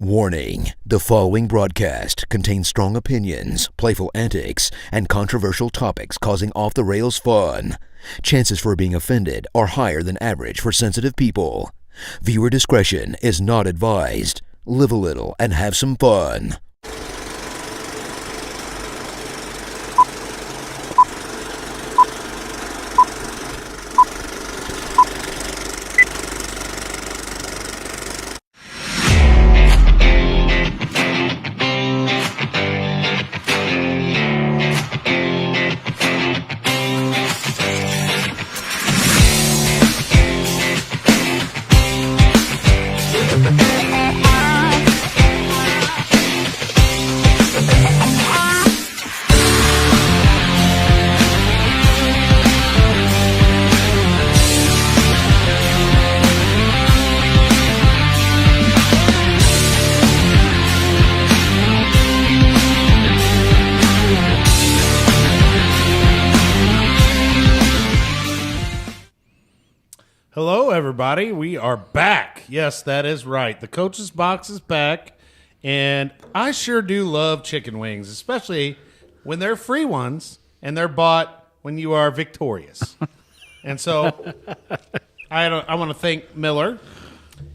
Warning, the following broadcast contains strong opinions, playful antics, and controversial topics causing off-the-rails fun. Chances for being offended are higher than average for sensitive people. Viewer discretion is not advised. Live a little and have some fun. Hello, everybody. We are back. Yes, that is right. The Coach's Box is back, and I sure do love chicken wings, especially when they're free ones and they're bought when you are victorious. And so I want to thank Miller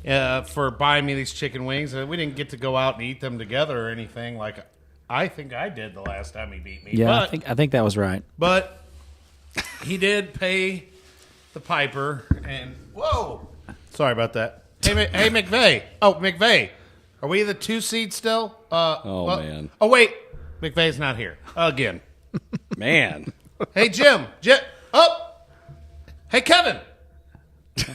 for buying me these chicken wings. We didn't get to go out and eat them together or anything like I think I did the last time he beat me. Yeah, but, I think that was right. But he did pay the piper, and whoa, sorry about that. Hey, McVey. Oh, McVey, are we the 2 seed still? Man. Oh wait, McVey's not here again. Man. Hey Jim. Oh. Hey Kevin.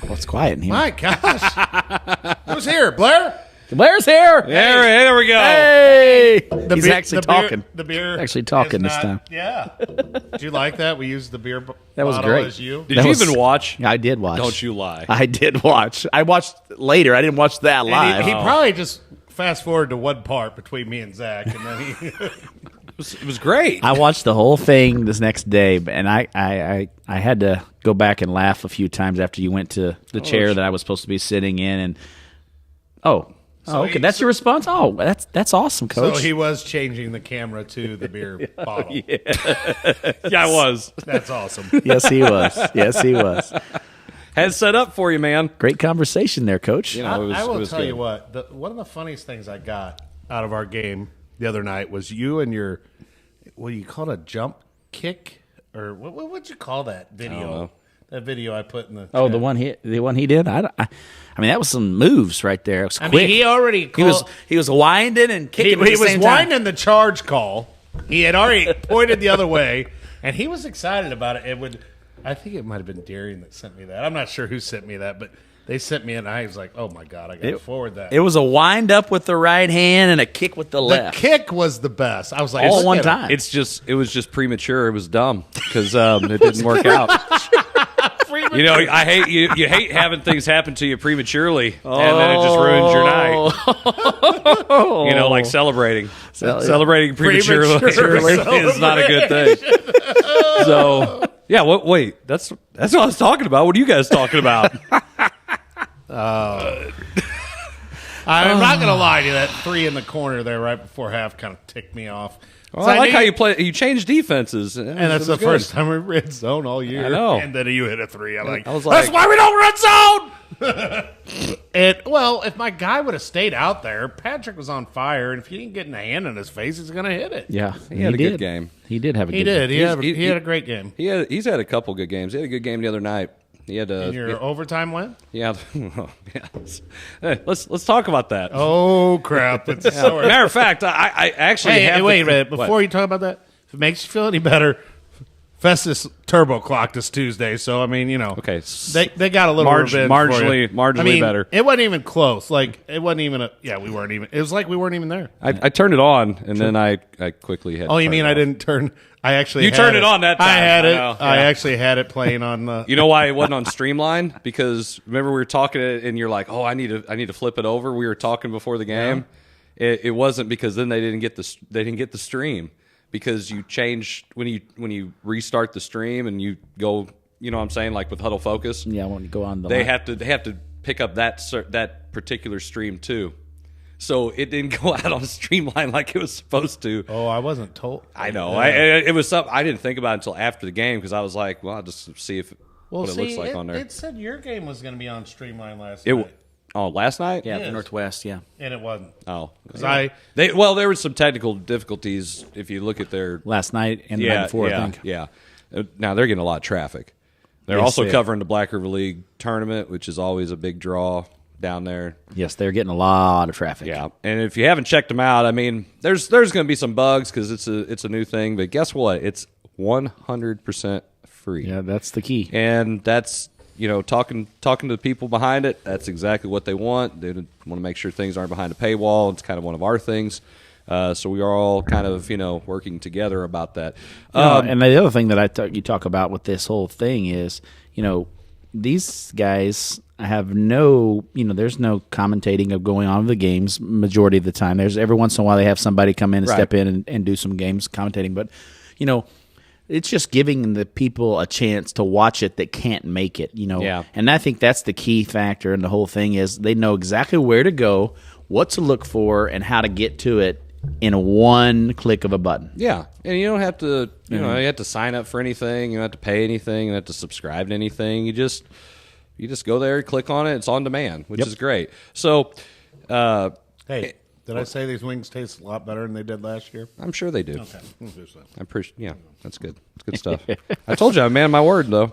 Well, it's quiet in here. My gosh. Who's here? Blair. Blair's here. There we go. Hey, he's actually talking. The beer actually talking this time. Yeah. Did you like that? We used the beer that was bottle great. As you. Did you even watch? I did watch. Don't you lie. I did watch. I watched later. I didn't watch that live. He probably just fast forward to one part between me and Zach, and then he. It was great. I watched the whole thing this next day, and I had to go back and laugh a few times after you went to the chair that I was supposed to be sitting in, and okay, that's your response. Oh, that's awesome, Coach. So he was changing the camera to the beer bottle. Yeah, I was. That's awesome. Yes, he was. Yes, he was. Had it set up for you, man. Great conversation there, Coach. You know, I will was tell good. you what. One of the funniest things I got out of our game the other night was you and your, what do you call it, a jump kick? Or what'd you call that video? That video I put in the chat. the one he did. I mean, that was some moves right there. It was quick. I mean, he already he was winding and kicking. He was winding the charge call. He had already pointed the other way, and he was excited about it. I think it might have been Darian that sent me that. I'm not sure who sent me that, but they sent me, and I was like, "Oh my god, I got to forward that." It was a wind up with the right hand and a kick with the left. The kick was the best. I was like, all one time. It was just premature. It was dumb because it didn't work out. You know, I hate you hate having things happen to you prematurely, and then it just ruins your night. You know, like celebrating prematurely is not a good thing. So, yeah. Wait, that's what I was talking about. What are you guys talking about? I'm not going to lie to you. That 3 in the corner there right before half kind of ticked me off. Well, I like how you play. You change defenses, and that's the first time we red zone all year. I know. And then you hit a 3. I was like, that's why we don't red zone. Well, if my guy would have stayed out there, Patrick was on fire, and if he didn't get a hand in his face, he's going to hit it. Yeah, he had a good game. He did have a good game. He had a great game. He's had a couple good games. He had a good game the other night. He had your overtime win? Yeah. Hey, let's talk about that. Oh crap! It's a story. Matter of fact, I actually wait a minute. Before you talk about that, if it makes you feel any better, Festus turbo clocked us Tuesday. So I mean, you know, okay, they got a little marginally better. It wasn't even close. Like it wasn't even we weren't even. It was like we weren't even there. I turned it on and then I quickly had. Oh, you mean I didn't turn? I actually you turned it on that time. I had it. I Yeah. actually had it playing on the. You know why it wasn't on Streamline? Because remember we were talking and you're like, oh, I need to flip it over. We were talking before the game. Yeah. It wasn't because then they didn't get the stream because you change when you restart the stream and you go. You know what I'm saying? Like with Huddle Focus. Yeah, when you go on the. They have to pick up that particular stream too. So it didn't go out on Streamline like it was supposed to. Oh, I wasn't told. I know. It was something I didn't think about until after the game because I was like, well, I'll just see what it looks like on there. It said your game was going to be on Streamline last night. Oh, last night? Yeah, Yes. the Northwest, yeah. And it wasn't. Oh. Because there were some technical difficulties if you look at their... Last night and the night before, I think. Yeah. Now, they're getting a lot of traffic. They're Yes, also they are. covering the Black River League tournament, which is always a big draw down there. Yes, they're getting a lot of traffic. Yeah, and if you haven't checked them out, I mean, there's going to be some bugs because it's a new thing. But guess what? It's 100% free. Yeah, that's the key. And that's talking to the people behind it. That's exactly what they want. They want to make sure things aren't behind a paywall. It's kind of one of our things. So we are all kind of working together about that. And the other thing that you talk about with this whole thing is these guys have no there's no commentating of going on with the games majority of the time. There's every once in a while they have somebody come in and step in and do some games commentating, but it's just giving the people a chance to watch it that can't make it, Yeah. And I think that's the key factor in the whole thing is they know exactly where to go, what to look for, and how to get to it in a one click of a button. Yeah, and you don't have to you have to sign up for anything. You don't have to pay anything. You don't have to subscribe to anything. You just go there, click on it. It's on demand, which is great. So, Hey, did I say these wings taste a lot better than they did last year? I'm sure they do. Okay. I'm pretty. Yeah, that's good. It's good stuff. I told you, I'm a man of my word, though.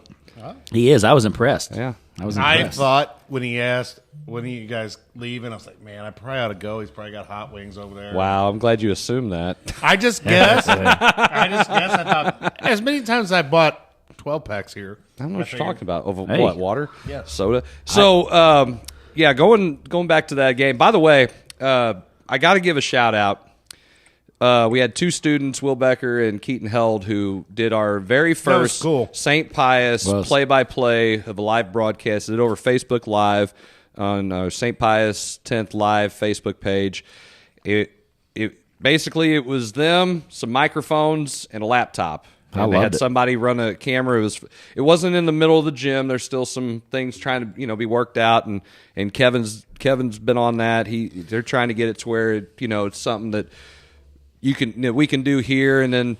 He is. I was impressed. Yeah. I thought when he asked, when are you guys leaving, I was like, man, I probably ought to go. He's probably got hot wings over there. Wow, I'm glad you assumed that. I just guessed. I thought, as many times as I bought 12 packs here. I don't know what you're talking about. Over Hey. what, water? Yeah. Soda? So, going back to that game. By the way, I got to give a shout-out. We had two students, Will Becker and Keaton Held, who did our very first cool. St. Pius play-by-play of a live broadcast. They did it over Facebook Live on our St. Pius 10th Live Facebook page. It basically it was them, some microphones, and a laptop. And they had somebody run a camera. It wasn't in the middle of the gym. There's still some things trying to be worked out, and Kevin's been on that. They're trying to get it to where it's something that we can do here, and then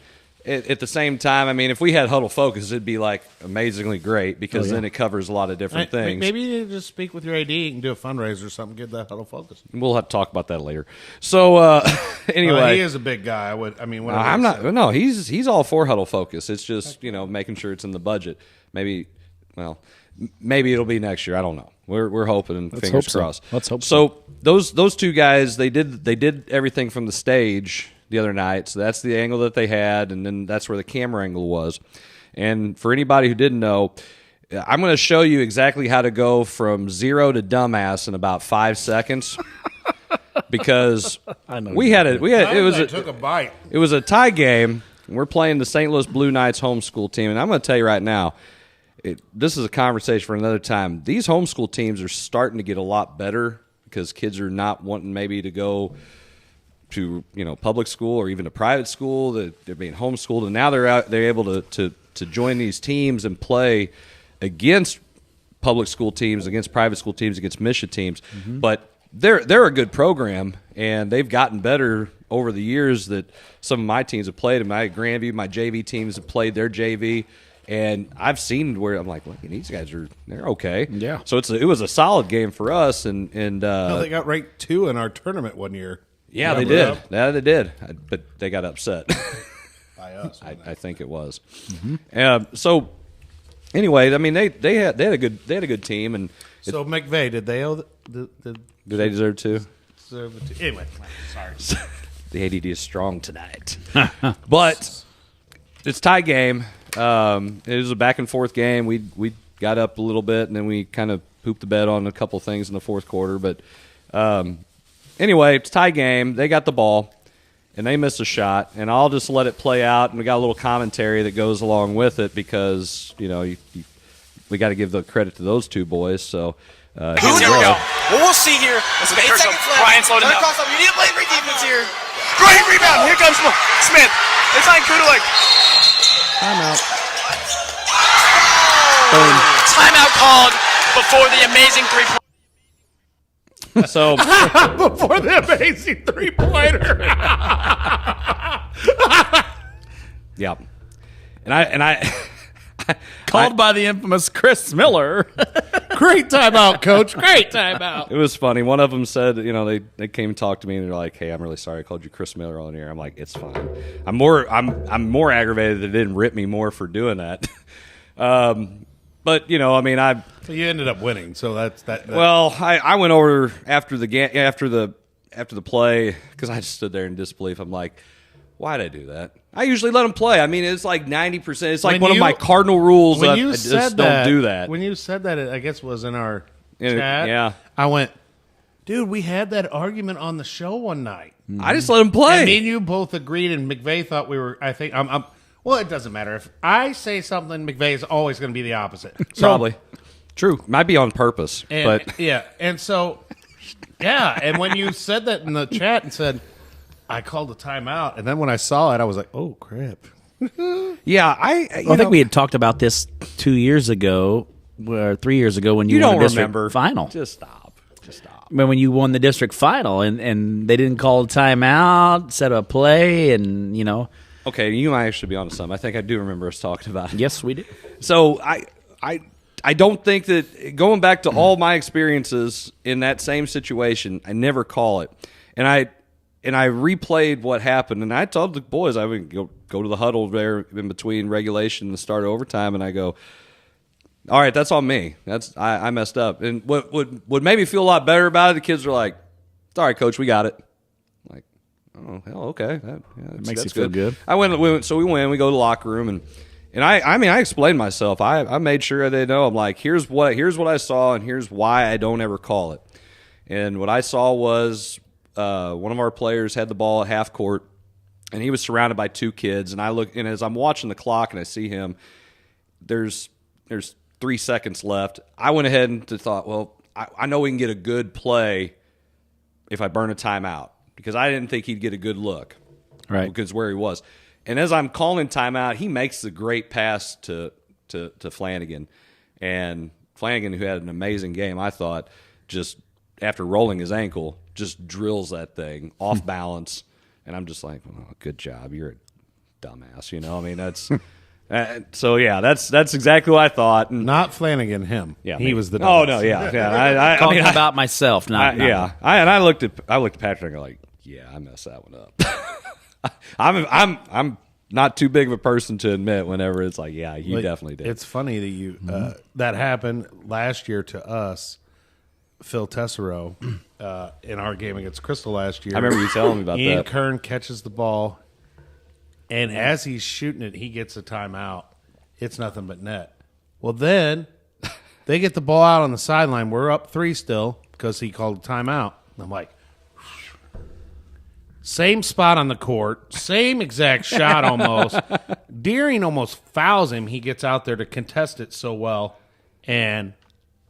at the same time, I mean, if we had Huddle Focus, it'd be like amazingly great because then it covers a lot of different things. Maybe you need to just speak with your AD and do a fundraiser or something. Get that Huddle Focus. We'll have to talk about that later. So anyway, he is a big guy. I'm not. No, he's all for Huddle Focus. It's just making sure it's in the budget. Maybe it'll be next year. I don't know. We're hoping and fingers crossed. Let's hope so. Those two guys, they did everything from the stage the other night. So that's the angle that they had, and then that's where the camera angle was. And for anybody who didn't know, I'm going to show you exactly how to go from 0 to dumbass in about 5 seconds. Because it took a bite. It was a tie game. We're playing the St. Louis Blue Knights homeschool team, and I'm going to tell you right now, this is a conversation for another time. These homeschool teams are starting to get a lot better because kids are not wanting maybe to go to public school or even a private school. They're being homeschooled, and now they're able to join these teams and play against public school teams, against private school teams, against mission teams. Mm-hmm. But they're a good program, and they've gotten better over the years that some of my teams have played. And my Grandview, my JV teams have played their JV. And I've seen where I'm like, look, these guys they're okay. Yeah. So it was a solid game for us, and they got ranked 2 in our tournament one year. Yeah, they did. Yeah, they did. But they got upset By us. I think it was. Mm-hmm. So anyway, I mean they had a good team, and so McVey, did they owe do they deserve to? Anyway, sorry. The ADD is strong tonight, but it's tie game. It was a back and forth game. We got up a little bit, and then we kind of pooped the bed on a couple things in the fourth quarter. But anyway, it's tie game. They got the ball, and they missed a shot. And I'll just let it play out. And we got a little commentary that goes along with it because we got to give the credit to those two boys. So Here we go. What we'll see here is an 8 seconds left. Brian slowed it down. You need to play great defense here. Great rebound. Here comes Smith. They find Kudelik. Timeout. Timeout called before the amazing 3-point. So before the amazing 3-pointer. yeah, and I Called by the infamous Chris Miller. Great timeout, Coach. Great timeout. It was funny. One of them said, they came and talked to me, and they're like, "Hey, I'm really sorry I called you Chris Miller on here." I'm like, "It's fine." I'm more aggravated that it didn't rip me more for doing that. But you ended up winning, so that's that. Well, I went over after the play because I just stood there in disbelief. I'm like, why'd I do that? I usually let them play. I mean, it's like 90%. It's like one of my cardinal rules. When I you just said don't do that. When you said that, I guess was in our chat. Yeah. I went, dude, we had that argument on the show one night. I just let them play. And me and you both agreed, and McVey thought we were, I think, well, it doesn't matter. If I say something, McVey is always going to be the opposite. So, Probably. True. Might be on purpose. But yeah. And so, yeah. And when you said that in the chat and said, I called a timeout, and then when I saw it, I was like, oh, crap. Yeah, I think we had talked about this 2 years ago, or 3 years ago when you won don't the district remember. final. Just stop. When you won the district final, and they didn't call a timeout, set a play, and Okay, you might actually be onto something. I think I do remember us talking about it. Yes, we did. So I don't think that going back to all my experiences in that same situation, I never call it, and I replayed what happened, and I told the boys I would go to the huddle there in between regulation and the start of overtime, and I go, all right, that's on me. I messed up. And what made me feel a lot better about it, the kids were like, it's all right, Coach, we got it. I'm like, oh, hell, okay. That makes you feel good. So we win, we go to the locker room, and I explained myself. I made sure they know. I'm like, here's what I saw, and here's why I don't ever call it. And what I saw was one of our players had the ball at half court, and he was surrounded by two kids. And and as I'm watching the clock and I see him, there's 3 seconds left. I went ahead and thought, well, I know we can get a good play if I burn a timeout, because I didn't think he'd get a good look, right? Because where he was. And as I'm calling timeout, he makes the great pass to Flanagan, and Flanagan, who had an amazing game, I thought, just after rolling his ankle, just drills that thing off balance, and I'm just like, oh, good job, you're a dumbass, I mean, that's so yeah, that's exactly what I thought. And not Flanagan, him. Yeah, he was the dumbass. Oh no, yeah. Talking about myself, not yeah. I looked at Patrick and I go like, yeah, I messed that one up. I'm not too big of a person to admit whenever it's like, yeah, you definitely did. It's funny that you that happened last year to us. Phil Tessero in our game against Crystal last year. I remember you telling me about Ian that. Kern catches the ball, and as he's shooting it, he gets a timeout. It's nothing but net. Well, then they get the ball out on the sideline. We're up 3 still because he called a timeout. I'm like, same spot on the court, same exact shot almost. Deering almost fouls him. He gets out there to contest it so well, and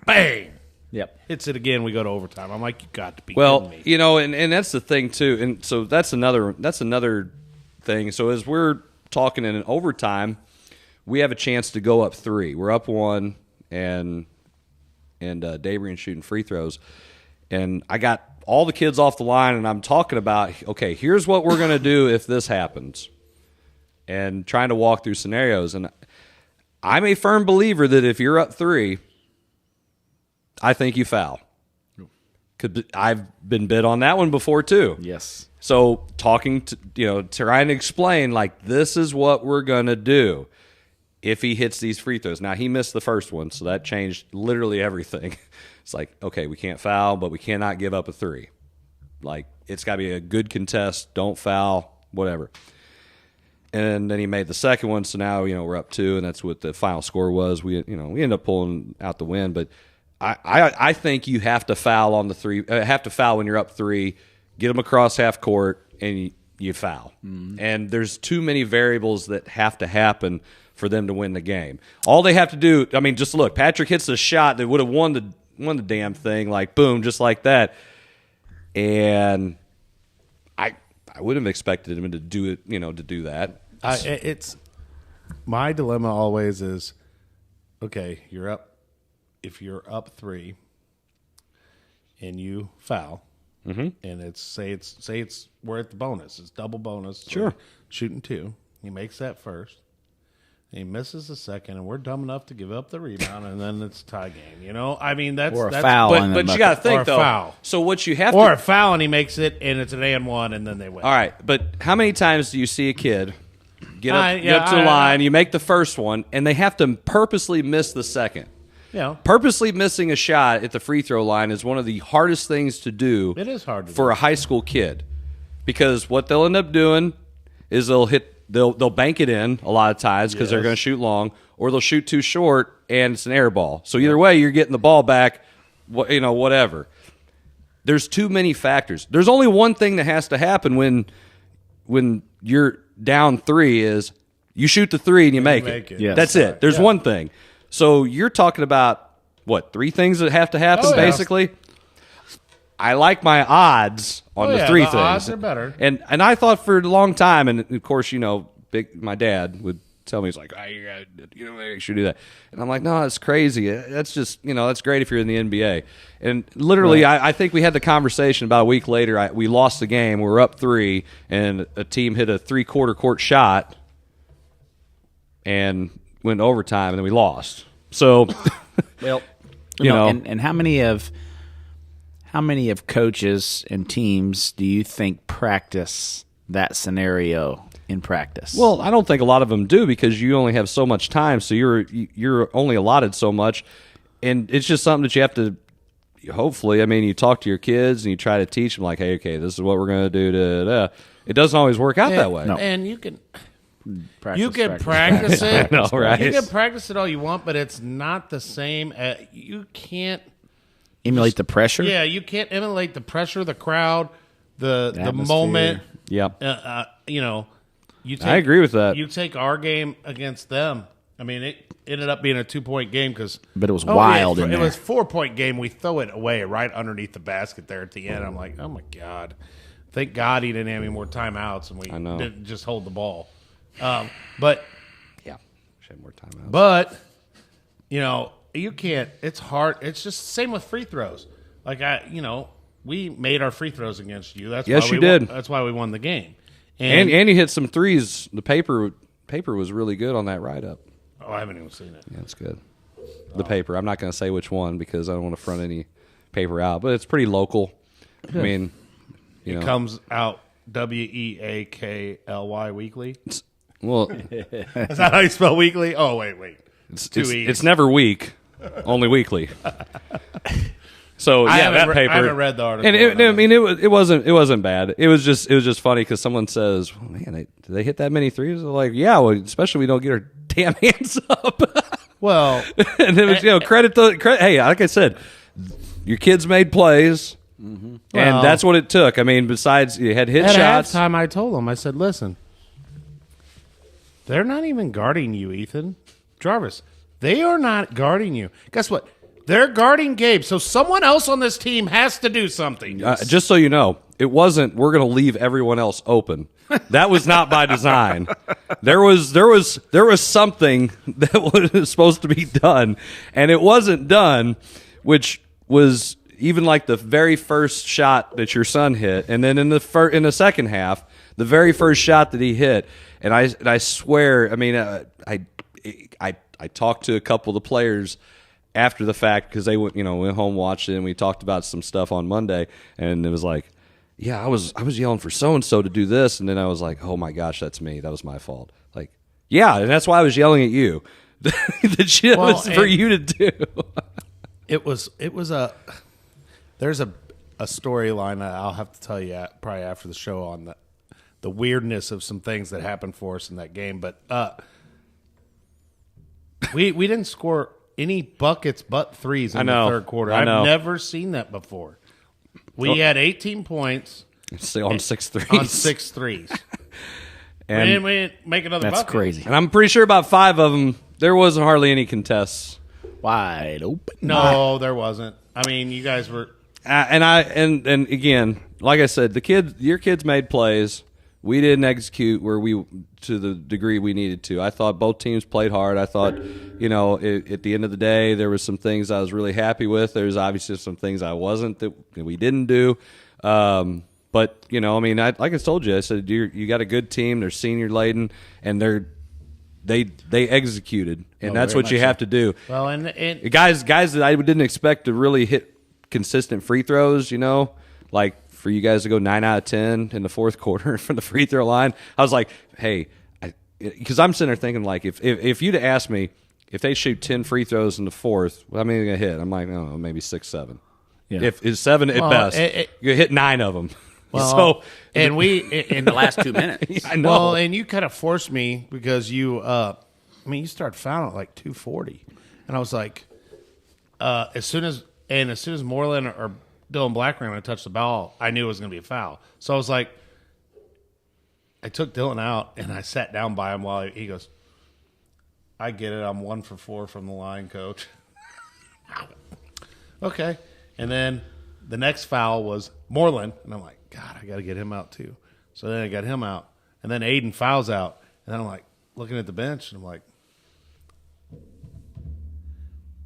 bang. Yep. Hits it again. We go to overtime. I'm like, you got to be kidding me. And that's the thing too. And so that's another thing. So as we're talking in an overtime, we have a chance to go up 3. We're up 1, and Dabrian shooting free throws, and I got all the kids off the line, and I'm talking about, okay, here's what we're gonna do if this happens, and trying to walk through scenarios. And I'm a firm believer that if you're up 3, I think you foul. I've been bid on that one before too. Yes. So talking to, trying to explain, like, this is what we're going to do if he hits these free throws. Now, he missed the first one, so that changed literally everything. It's like, okay, we can't foul, but we cannot give up a 3. Like, it's got to be a good contest, don't foul, whatever. And then he made the second one, so now, we're up 2, and that's what the final score was. We ended up pulling out the win, but I think you have to foul on the 3. Have to foul when you're up 3. Get them across half court, and you foul. Mm-hmm. And there's too many variables that have to happen for them to win the game. All they have to do, I mean, just look. Patrick hits a shot that would have won the damn thing, like boom, just like that. And I wouldn't have expected him to do it, to do that. It's my dilemma always is, okay, you're up. If you're up 3, and you foul, and it's say it's we're at the bonus. It's double bonus. So Sure. shooting 2. He makes that first. And he misses the second, and we're dumb enough to give up the rebound, and then it's a tie game. You know, I mean that's Or a that's, foul. But you got to Or think a though. foul. So what you have or to a foul, and he makes it, and it's an and 1, and then they win. All right, but how many times do you see a kid get up, Yeah, to the line, you make the first one, and they have to purposely miss the second? Yeah, Purposely missing a shot at the free throw line is one of the hardest things to do. it is hard to for a high school kid, because what they'll end up doing is they'll bank it in a lot of times because they're going to shoot long, or they'll shoot too short and it's an air ball. So either way, you're getting the ball back. Whatever. There's too many factors. There's only one thing that has to happen when you're down 3 is you shoot the 3 and you make it. Yes. That's it. There's one thing. So you're talking about, what, 3 things that have to happen, basically? I like my odds on the 3 the things. odds are better. And I thought for a long time, and of course, my dad would tell me, he's like, you should do that. And I'm like, no, that's crazy. That's just, that's great if you're in the NBA. And literally, I think we had the conversation about a week later. We lost the game. We were up 3, and a team hit a 3/4 court shot and went to overtime, and then we lost. So, Well, know. and how many of coaches and teams do you think practice that scenario in practice? well, I don't think a lot of them do, because you only have so much time, so you're only allotted so much, and it's just something that you have to. Hopefully, you talk to your kids and you try to teach them, like, hey, okay, this is what we're going to do. It doesn't always work out that way. No. And you can practice. practice it. I know, right? You can practice it all you want, but it's not the same. You can't. Emulate the pressure. Yeah, you can't emulate the pressure, the crowd, the atmosphere. moment. Yep. You take, I agree with that. You take our game against them. It ended up being a 2-point game But it was wild in It there. was 4-point game. We throw it away right underneath the basket there at the end. I'm like, oh my God. Thank God he didn't have any more timeouts, and we didn't just hold the ball. But Yeah. Should have more time out. But, you can't. It's hard. It's just the same with free throws. Like, we made our free throws against you. That's Yes, why you we did. Won, that's why we won the game. And you hit some threes. The paper was really good on that write-up. Oh, I haven't even seen it. Yeah, it's good. The paper. I'm not going to say which one because I don't want to front any paper out, but it's pretty local. It comes out WEAKLY weekly. Well, Is that how you spell weekly? Oh, wait. it's never week, only weekly. So I yeah, haven't that paper. I haven't read the article. And it wasn't bad. It was just funny because someone says, well, "Man, did they hit that many threes?" They're like, "Yeah, well, especially we don't get our damn hands up." Well, and it was credit. Hey, like I said, your kids made plays, and Well, that's what it took. Besides you had hit at shots. halftime, I told them, I said, listen, they're not even guarding you, Ethan. Jarvis, they are not guarding you. Guess what? They're guarding Gabe, so someone else on this team has to do something. Just so you know, it wasn't. We're going to leave everyone else open. That was not by design. There was something that was supposed to be done, and it wasn't done, which was even like the very first shot that your son hit, and then in the second half, the very first shot that he hit, and I swear, I talked to a couple of the players after the fact because they went home, watched it, and we talked about some stuff on Monday, and it was like, yeah, I was yelling for so and so to do this, and then I was like, oh my gosh, that's me. That was my fault. Like, yeah, and that's why I was yelling at you. The shit was for you to do. There's a storyline that I'll have to tell you probably after the show on the weirdness of some things that happened for us in that game, but we didn't score any buckets but threes in the third quarter. I've never seen that before. We had 18 points on 6 threes. On 6 threes. And we didn't make another That's bucket. crazy. And I'm pretty sure about 5 of them, there wasn't hardly any contests. Wide open. No, there wasn't. You guys were. And again, like I said, your kids made plays. we didn't execute to the degree we needed to. I thought both teams played hard. I thought, at the end of the day, there was some things I was really happy with. There's obviously some things I wasn't that we didn't do. But like I told you, I said you got a good team. They're senior laden, and they executed, and that's what you have to do. Well, and guys that I didn't expect to really hit consistent free throws, like for you guys to go 9 out of 10 in the fourth quarter from the free throw line. I was like, hey, because I'm sitting there thinking, like, if you'd have asked me if they shoot 10 free throws in the fourth, how many are going to hit? I'm like, no, maybe 6, 7. Yeah. If it's 7 at best, you hit 9 of them. Well, and in the last 2 minutes. I know. Well, and you kind of forced me because you started fouling at like 2:40, and I was like, as soon as Moreland or Dylan Black were going to touch the ball, I knew it was going to be a foul. So I was like, I took Dylan out and I sat down by him while he goes, I get it. I'm 1 for 4 from the line, coach. Okay. And then the next foul was Moreland, and I'm like, God, I got to get him out too. So then I got him out, and then Aiden fouls out, and then I'm like looking at the bench, and I'm like,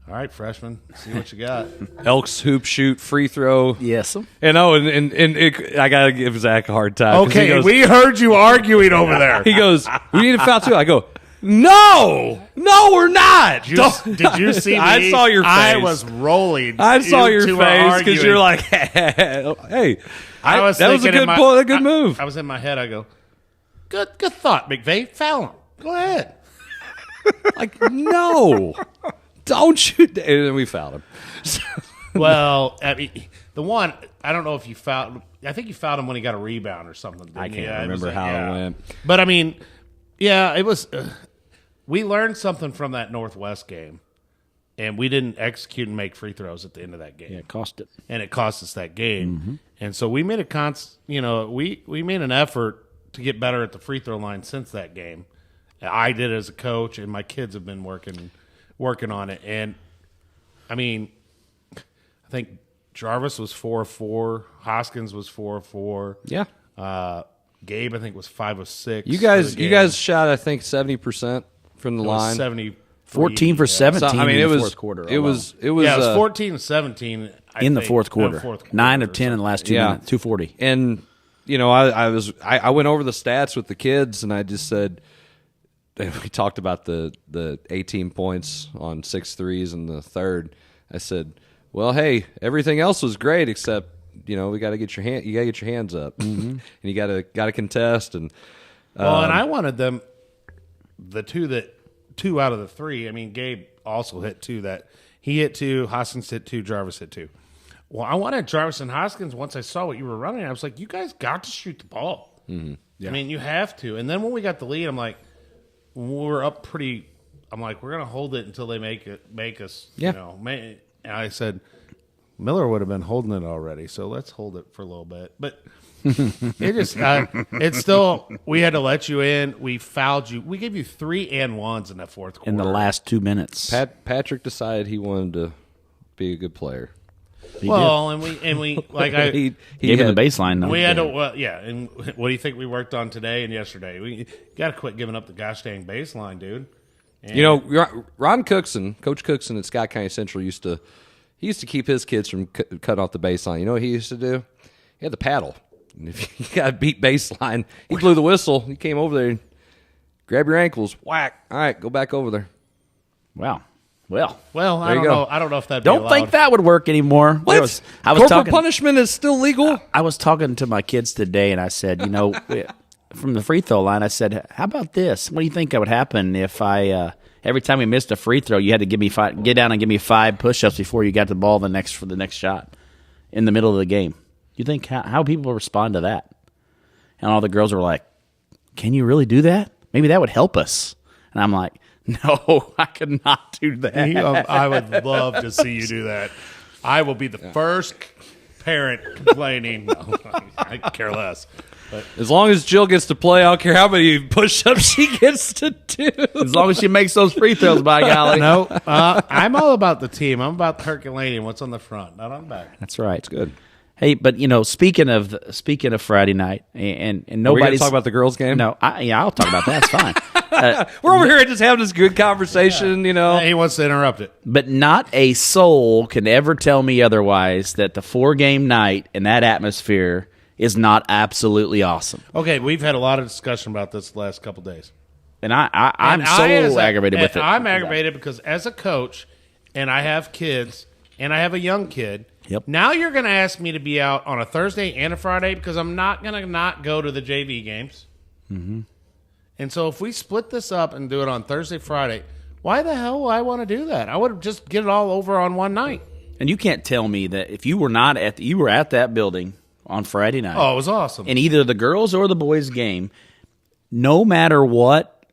all right, freshman, see what you got. Elks hoop shoot free throw. Yes. And I gotta give Zach a hard time. Okay, we heard you arguing over there. He goes, we need a foul too. I go, no, we're not. Did you see me? I saw your face. I was rolling. I saw your face because you're like, hey, that was a good move. I was in my head. I go, good thought, McVey. Foul him. Go ahead. Like, no, don't shoot. And then we fouled him. Well, I mean, the one, I don't know if you fouled. I think you fouled him when he got a rebound or something. I can't remember how it went. But I mean, yeah, it was. We learned something from that Northwest game, and we didn't execute and make free throws at the end of that game. Yeah, it cost it, and it cost us that game. And so we made we made an effort to get better at the free throw line since that game. I did as a coach, and my kids have been working on it. And I mean, I think Jarvis was 4 of 4, Hoskins was 4 of 4. Yeah. Gabe, I think, was 5 of 6. You guys shot, I think, 70% from the line. 14 for 17 so, I mean, in it the was, fourth quarter. It was 14 to 17 in the fourth quarter. 9 of 10 in the last 2 minutes, 240. And I went over the stats with the kids, and I just said, we talked about the 18 points on 6 threes in the third. I said, well, hey, everything else was great except we got to get your hands up, and you got to contest. And and I wanted them the 2 out of the 3. I mean, Gabe also hit 2. That he hit 2, Hoskins hit 2, Jarvis hit 2. Well, I wanted Jarvis and Hoskins. Once I saw what you were running, I was like, you guys got to shoot the ball. Yeah. I mean, you have to. And then when we got the lead, I'm like, we're up pretty. I'm like, we're gonna hold it until they make us. Yeah. And I said, Miller would have been holding it already, so let's hold it for a little bit. But it's still, we had to let you in. We fouled you. We gave you 3 and 1s in that fourth quarter. In the last 2 minutes. Patrick decided he wanted to be a good player. He we like he gave him the baseline. Though. We had to, and what do you think we worked on today and yesterday? We got to quit giving up the gosh dang baseline, dude. And Ron Cookson, Coach Cookson at Scott County Central used to keep his kids from cutting off the baseline. You know what he used to do? He had the paddle. And if you got a beat baseline, he blew the whistle. He came over there and grab your ankles, whack. All right, go back over there. Wow. Well, I don't know. I don't know if that. Don't think that would work anymore. What? Corporal punishment is still legal. I was talking to my kids today, and I said, from the free throw line, I said, "How about this? What do you think would happen if I every time we missed a free throw, you had to get down and give me 5 push-ups before you got the ball for the next shot in the middle of the game? You think how people respond to that?" And all the girls were like, "Can you really do that? Maybe that would help us." And I'm like, no, I could not do that. I would love to see you do that. I will be the first parent complaining. No, I care less. But as long as Jill gets to play, I don't care how many push-ups she gets to do. As long as she makes those free throws, by golly. No, I'm all about the team. I'm about the Herky and what's on the front, not on the back. That's right. It's good. Hey, but speaking of Friday night, and Are we nobody's going to talk about the girls' game? No, I'll talk about that. It's fine. We're over here just having this good conversation, He wants to interrupt it. But not a soul can ever tell me otherwise that the 4-game night and that atmosphere is not absolutely awesome. Okay, we've had a lot of discussion about this the last couple days. And I'm so aggravated with it. I'm aggravated because as a coach, and I have kids, and I have a young kid. Yep. Now you're going to ask me to be out on a Thursday and a Friday because I'm not going to not go to the JV games. Mm-hmm. And so if we split this up and do it on Thursday, Friday, why the hell would I want to do that? I would just get it all over on one night. And you can't tell me that if you were not you were at that building on Friday night. Oh, it was awesome. In either the girls or the boys game, no matter what,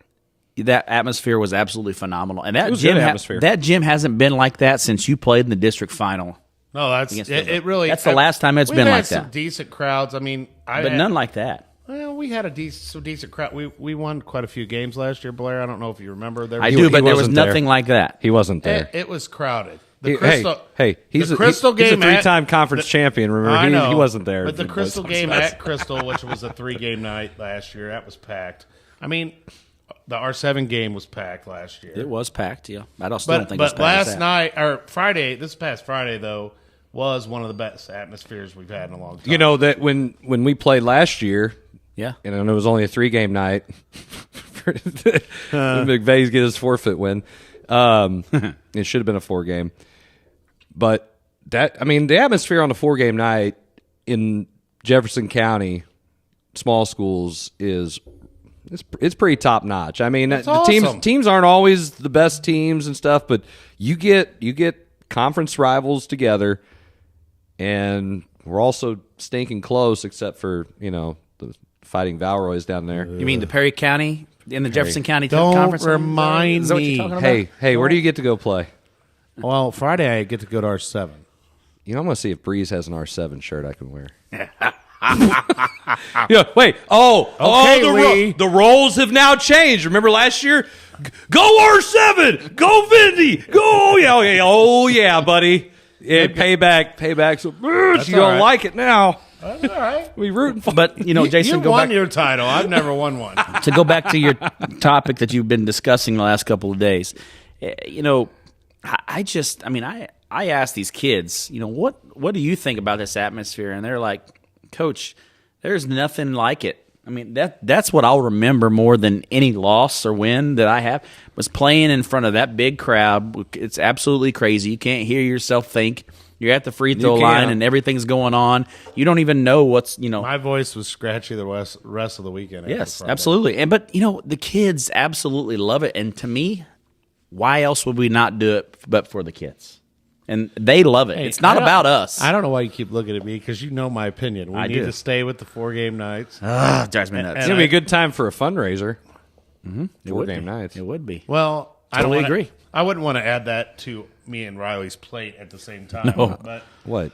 that atmosphere was absolutely phenomenal. And that gym atmosphere. That gym hasn't been like that since you played in the district final. No, it really. That's the last time it's been like that. We've had some decent crowds. I mean, but none like that. Well, we had some decent crowd. We won quite a few games last year, Blair. I don't know if you remember. I do, but there was nothing like that. He wasn't there. It was crowded. He's the Crystal game. He's a 3-time conference champion. Remember, I know, he wasn't there. But the Crystal game at Crystal, which was a 3-game night last year, that was packed. I mean, the R7 game was packed last year. It was packed, yeah. I don't think it was packed. But last night or Friday, this past Friday though, was one of the best atmospheres we've had in a long time. You know that when we played last year, yeah, and it was only a 3-game night. McVey's get his forfeit win. It should have been a 4-game, but the atmosphere on a 4-game night in Jefferson County, small schools it's pretty top notch. I mean, the awesome. teams aren't always the best teams and stuff, but you get conference rivals together. And we're also stinking close, except for, the Fighting Valroys down there. You mean the Perry County in the Jefferson County Don't Conference? remind Is that what me. you're talking about? Hey, where do you get to go play? Well, Friday I get to go to R7. I'm going to see if Breeze has an R7 shirt I can wear. Wait. The roles have now changed. Remember last year? Go R7! Go Vindy! Go! Oh, yeah, buddy. Yeah, payback. So, you don't right. like it now. That's all right. We rooting for. But Jason, You won your title. I've never won one. To go back to your topic that you've been discussing the last couple of days, I asked these kids, what do you think about this atmosphere? And they're like, Coach, there's nothing like it. I mean, that's what I'll remember more than any loss or win that I have, was playing in front of that big crowd. It's absolutely crazy. You can't hear yourself think. You're at the free throw line and everything's going on. You don't even know what's, My voice was scratchy the rest of the weekend. Yes, absolutely. But the kids absolutely love it. And to me, why else would we not do it but for the kids? And they love it. It's not about us. I don't know why you keep looking at me, because you know my opinion. We need to stay with the 4-game nights. Drives me nuts. It's going to be a good time for a fundraiser. Mm-hmm. 4-game nights. It would be. Well, Totally agree. I wouldn't want to add that to me and Riley's plate at the same time. No. But What?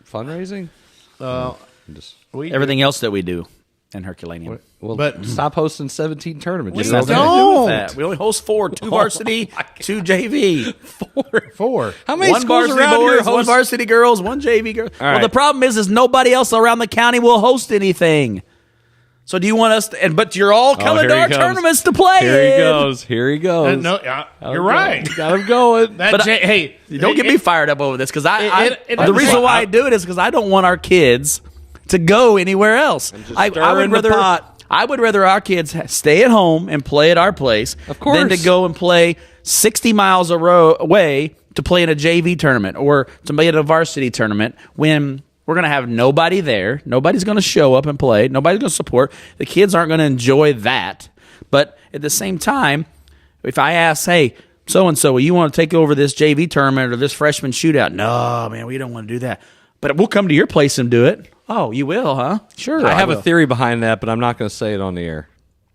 Fundraising? Everything else that we do in Herculaneum. Well, But- stop hosting 17 tournaments. We Just You nothing know to that? do with don't. that. We only host 4, 2 varsity, 2 JV. 4. How many 1 schools varsity around here boys, 1 host? varsity girls, 1 JV girl. Well, right. the problem is nobody else around the county will host anything. So do you want us to, but you're all coming here to he our comes. tournaments to play Here he in. goes. Here he goes. You're right. Got him going. Hey, Don't get me fired up over this, because it the reason doesn't- why I do it is because I don't want our kids to go anywhere else. I stirring would the rather pot. I would rather our kids stay at home and play at our place Of course. than to go and play 60 miles away to play in a JV tournament or to play at a varsity tournament when we're going to have nobody there. Nobody's going to show up and play. Nobody's going to support. The kids aren't going to enjoy that. But at the same time, if I ask, hey, so-and-so, you want to take over this JV tournament or this freshman shootout? No, man, we don't want to do that. But we'll come to your place and do it. Oh, you will, huh? Sure. I have will. a theory behind that, but I'm not going to say it on the air.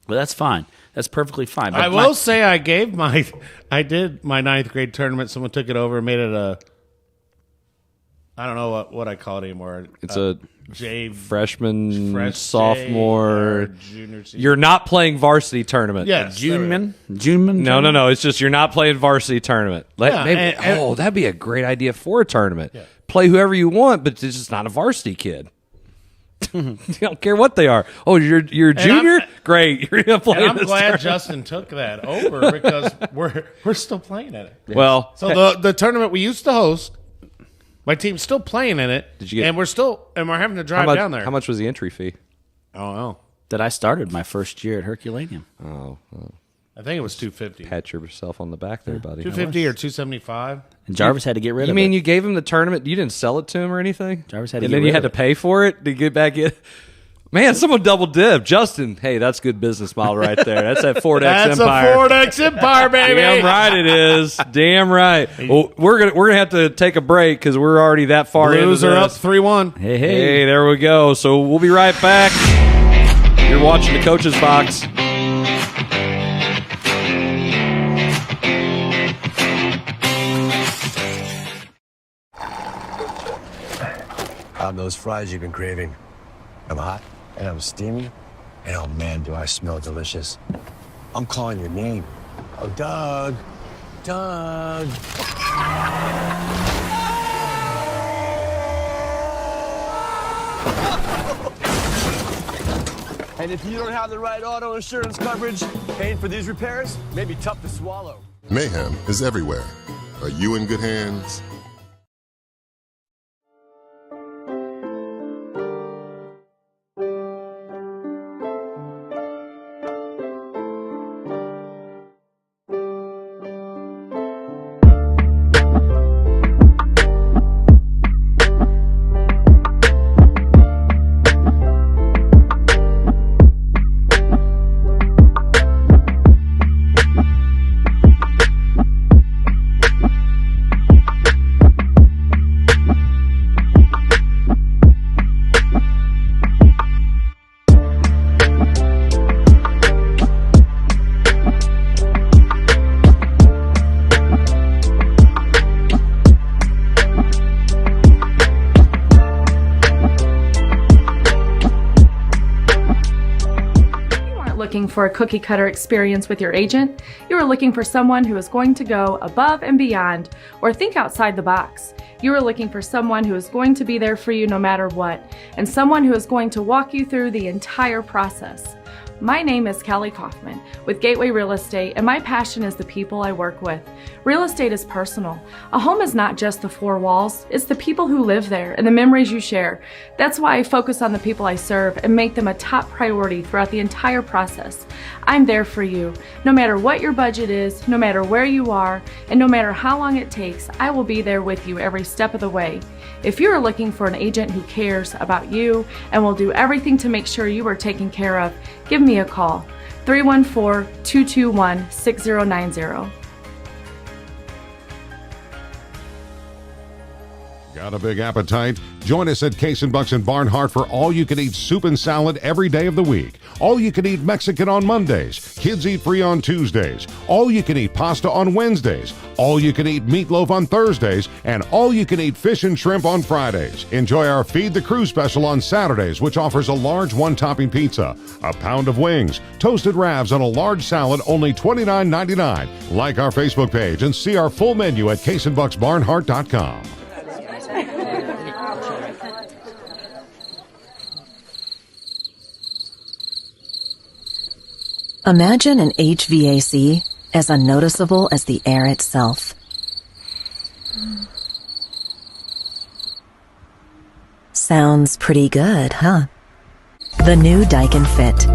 Well, that's fine. That's perfectly fine. But I will say I did my 9th grade tournament. Someone took it over and made it I don't know what I call it anymore. It's a freshman, sophomore, junior. Senior. You're not playing varsity tournament. Yes, Juneman? No. It's just you're not playing varsity tournament. That'd be a great idea for a tournament. Yeah. Play whoever you want, but it's just not a varsity kid. You don't care what they are. Oh, you're a junior? Great. You're gonna play. And I'm glad tournament. Justin took that over because we're still playing in it. Well, So the tournament we used to host, my team's still playing in it. Did you get? And we're having to drive down there. How much was the entry fee? I don't know. That I started my first year at Herculaneum. Oh, I think it was $250. pat yourself on the back there, buddy. $250 or $275. And Jarvis had to get rid of it. You mean you gave him the tournament? You didn't sell it to him or anything? Jarvis had to and get then rid you had of to pay for it to get back in. Man, someone double dib. Justin, hey, that's good business model right there. That's that Ford X Empire. That's a Ford X Empire, baby. Damn right it is. Damn right. Well, we're gonna have to take a break because we're already that far into Blues this. are up 3-1. Hey, there we go. So we'll be right back. You're watching the Coach's Box. Those fries you've been craving. I'm hot, and I'm steamy, and oh man, do I smell delicious. I'm calling your name. Oh, Doug. Doug. And if you don't have the right auto insurance coverage, paying for these repairs may be tough to swallow. Mayhem is everywhere. Are you in good hands? Looking for a cookie cutter experience with your agent? You are looking for someone who is going to go above and beyond or think outside the box. You are looking for someone who is going to be there for you no matter what, and someone who is going to walk you through the entire process. My name is Kelly Kaufman with Gateway Real Estate, and my passion is the people I work with. Real estate is personal. A home is not just the four walls, it's the people who live there and the memories you share. That's why I focus on the people I serve and make them a top priority throughout the entire process. I'm there for you. No matter what your budget is, no matter where you are, and no matter how long it takes, I will be there with you every step of the way. If you are looking for an agent who cares about you and will do everything to make sure you are taken care of, give me a call, 314-221-6090. Got a big appetite? Join us at Case & Bucks in Barnhart for all-you-can-eat soup and salad every day of the week. All-you-can-eat Mexican on Mondays. Kids eat free on Tuesdays. All-you-can-eat pasta on Wednesdays. All-you-can-eat meatloaf on Thursdays. And all-you-can-eat fish and shrimp on Fridays. Enjoy our Feed the Crew special on Saturdays, which offers a large one-topping pizza, a pound of wings, toasted wraps, and a large salad, only $29.99. Like our Facebook page and see our full menu at caseandbucksbarnhart.com. Imagine an HVAC as unnoticeable as the air itself. Sounds pretty good, huh? The new Daikin Fit.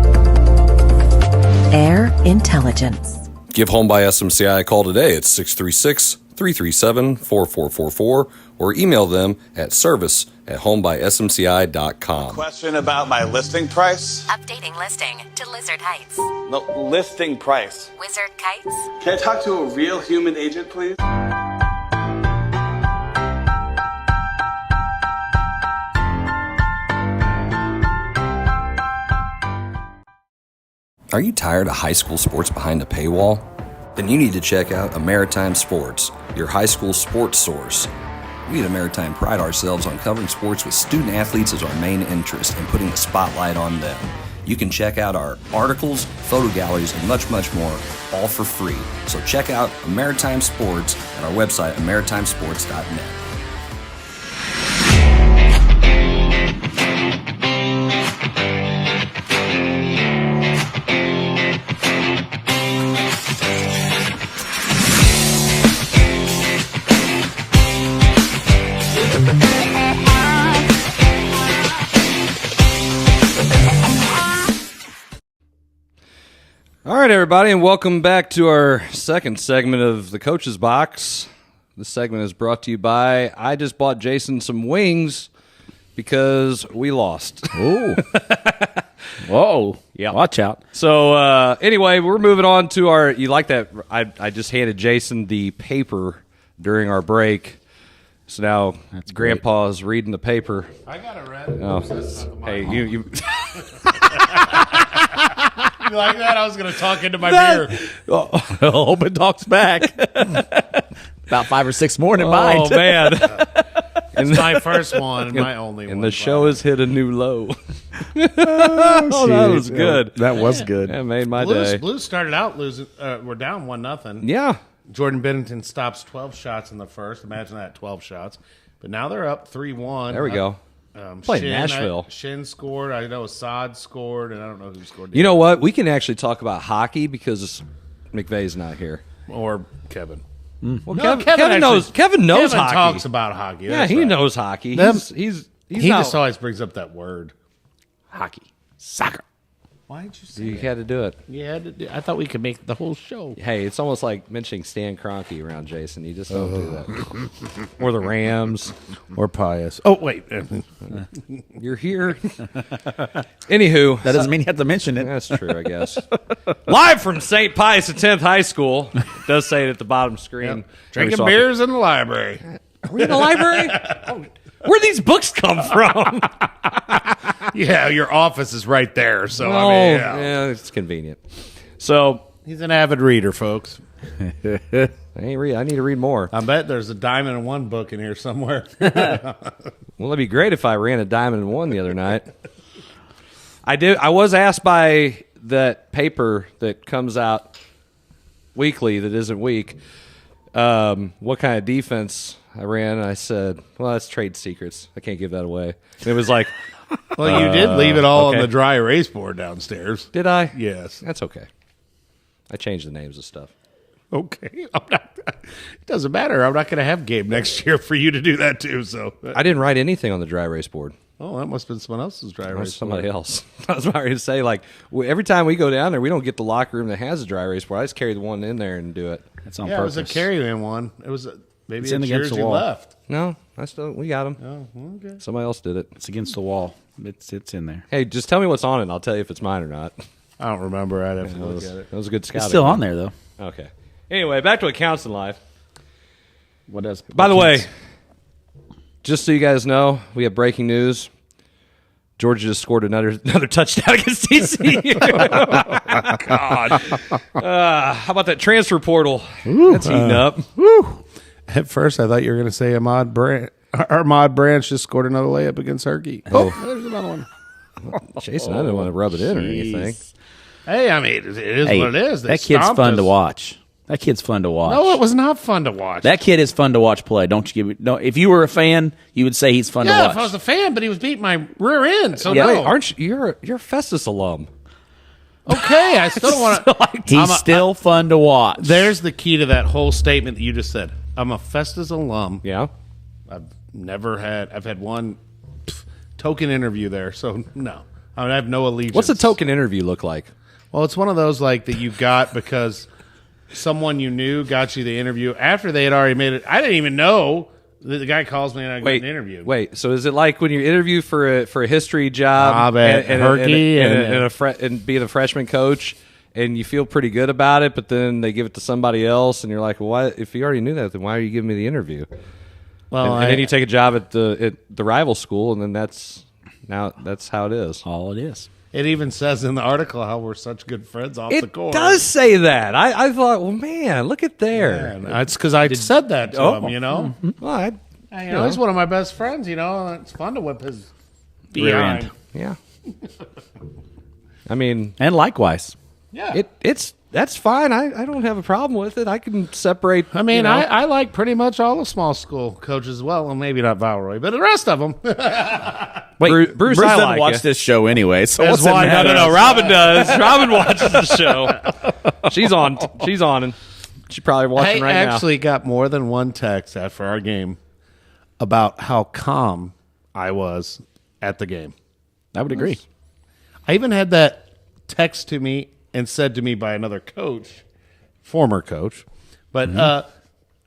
Air intelligence. Give Home by SMCI a call today at 636-337-4444 or email them at service@homebysmci.com. Question about my listing price? Updating listing to Lizard Heights. No, listing price. Wizard Kites. Can I talk to a real human agent, please? Are you tired of high school sports behind a paywall? Then you need to check out Maritime Sports, your high school sports source. We at Maritime pride ourselves on covering sports with student athletes as our main interest and putting the spotlight on them. You can check out our articles, photo galleries, and much, much more, all for free. So check out Maritime Sports at our website, maritimesports.net. All right, everybody, and welcome back to our second segment of the Coach's Box. This segment is brought to you by I just bought Jason some wings because we lost. Ooh. Whoa. Yeah. Watch out. So, anyway, we're moving on to our... You like that? I just handed Jason the paper during our break. So now Grandpa's reading the paper. I got it read. Oh. Hey, you You like that? I was going to talk into my beer. Hope it talks back. About 5 or 6 more than mine. Oh, man. It's my first one and my only one. And the show has hit a new low. Oh, that was good. That was good. That made my day. Blues started out losing. We're down 1-0. Yeah. Jordan Bennington stops 12 shots in the first. Imagine that, 12 shots. But now they're up 3-1. There we go. Playing Nashville. Shin scored. I know Assad scored, and I don't know who scored. You know what? We can actually talk about hockey because McVey's not here. Or Kevin. Well, No, Kevin knows. Kevin knows hockey. Talks about hockey. Yeah, he knows hockey. He's he not, just always brings up that word, Hockey. Soccer. Why did you say You that? had to do it. You had to do. I thought we could make the whole show. Hey, it's almost like mentioning Stan Kroenke around Jason. You just don't do that. Or the Rams. Or Pius. Oh, wait. You're here. Anywho. That doesn't mean you have to mention it. That's true, I guess. Live from St. Pius X High School. It does say it at the bottom screen. Yep. Drinking beers in the library. Are we in the library? Oh, where'd these books come from? Yeah, your office is right there. So, Oh, I mean, yeah, it's convenient. So he's an avid reader, folks. I need to read more. I bet there's a diamond in one book in here somewhere. Well, it'd be great if I ran a diamond in one the other night. I was asked by that paper that comes out weekly that isn't week what kind of defense I ran. And I said, well, that's trade secrets. I can't give that away. And it was like... Well, you did leave it all okay. on the dry erase board downstairs. Did I? Yes. That's okay. I changed the names of stuff. Okay. It doesn't matter. I'm not going to have Gabe next year for you to do that too. So I didn't write anything on the dry erase board. Oh, that must have been someone else's dry erase board. Somebody else. I was about to say, like, every time we go down there, we don't get the locker room that has a dry erase board. I just carry the one in there and do it. That's on Yeah, purpose. it was a carry-in one. It was maybe It's in it's against yours the you wall. left. No, we got them. Oh, okay. Somebody else did it. It's against the wall. It's in there. Hey, just tell me what's on it, and I'll tell you if it's mine or not. I don't remember. I'd have to look at it. That was a good scouting. It's still on there, though. Okay. Anyway, back to what counts in life. What else? By the way, just so you guys know, we have breaking news. Georgia just scored another touchdown against TCU. God. How about that transfer portal? That's heating up. Woo. At first, I thought you were going to say Ahmad Branch just scored another layup against Herky. Oh, there's another one. Jason, I didn't want to rub it in or anything. Hey, I mean, it is what it is. They that kid's stomped fun us. to watch. That kid's fun to watch. No, it was not fun to watch. That kid is fun to watch play. Don't you give it? No, if you were a fan, you would say he's fun to Yeah, watch. if I was a fan, but he was beating my rear end. So Yeah. no. Wait, aren't you? You're a Festus alum. Okay, I still don't want to. He's still fun to watch. There's the key to that whole statement that you just said. I'm a Festus alum. Yeah. I've had one token interview there, so no. I mean, I have no allegiance. What's a token interview look like? Well, it's one of those like that you got because someone you knew got you the interview after they had already made it. I didn't even know. The guy calls me and I get an interview. Wait, so is it like when you interview for a history job at Herky and be the freshman coach, and you feel pretty good about it, but then they give it to somebody else, and you're like, well, why? If you already knew that, then why are you giving me the interview? Well, and then you take a job at the rival school, and then that's how it is. All it is. It even says in the article how we're such good friends off the court. It does say that. I thought, well, man, look at there. It's because I said that to him, you know? Well, He's one of my best friends. It's fun to whip his Rear behind. end. Yeah. I mean, And likewise. Yeah, that's fine. I don't have a problem with it. I can separate. I mean, I like pretty much all the small school coaches as well. Well, maybe not Valroy, but the rest of them. Wait, Bruce, I doesn't like watch this show anyway, so That's what's it why- matter? No. Robin does. Robin watches the show. She's on, and she's probably watching I right now. actually got more than one text after our game about how calm I was at the game. I would agree. I even had that text to me and said to me by another coach, former coach, but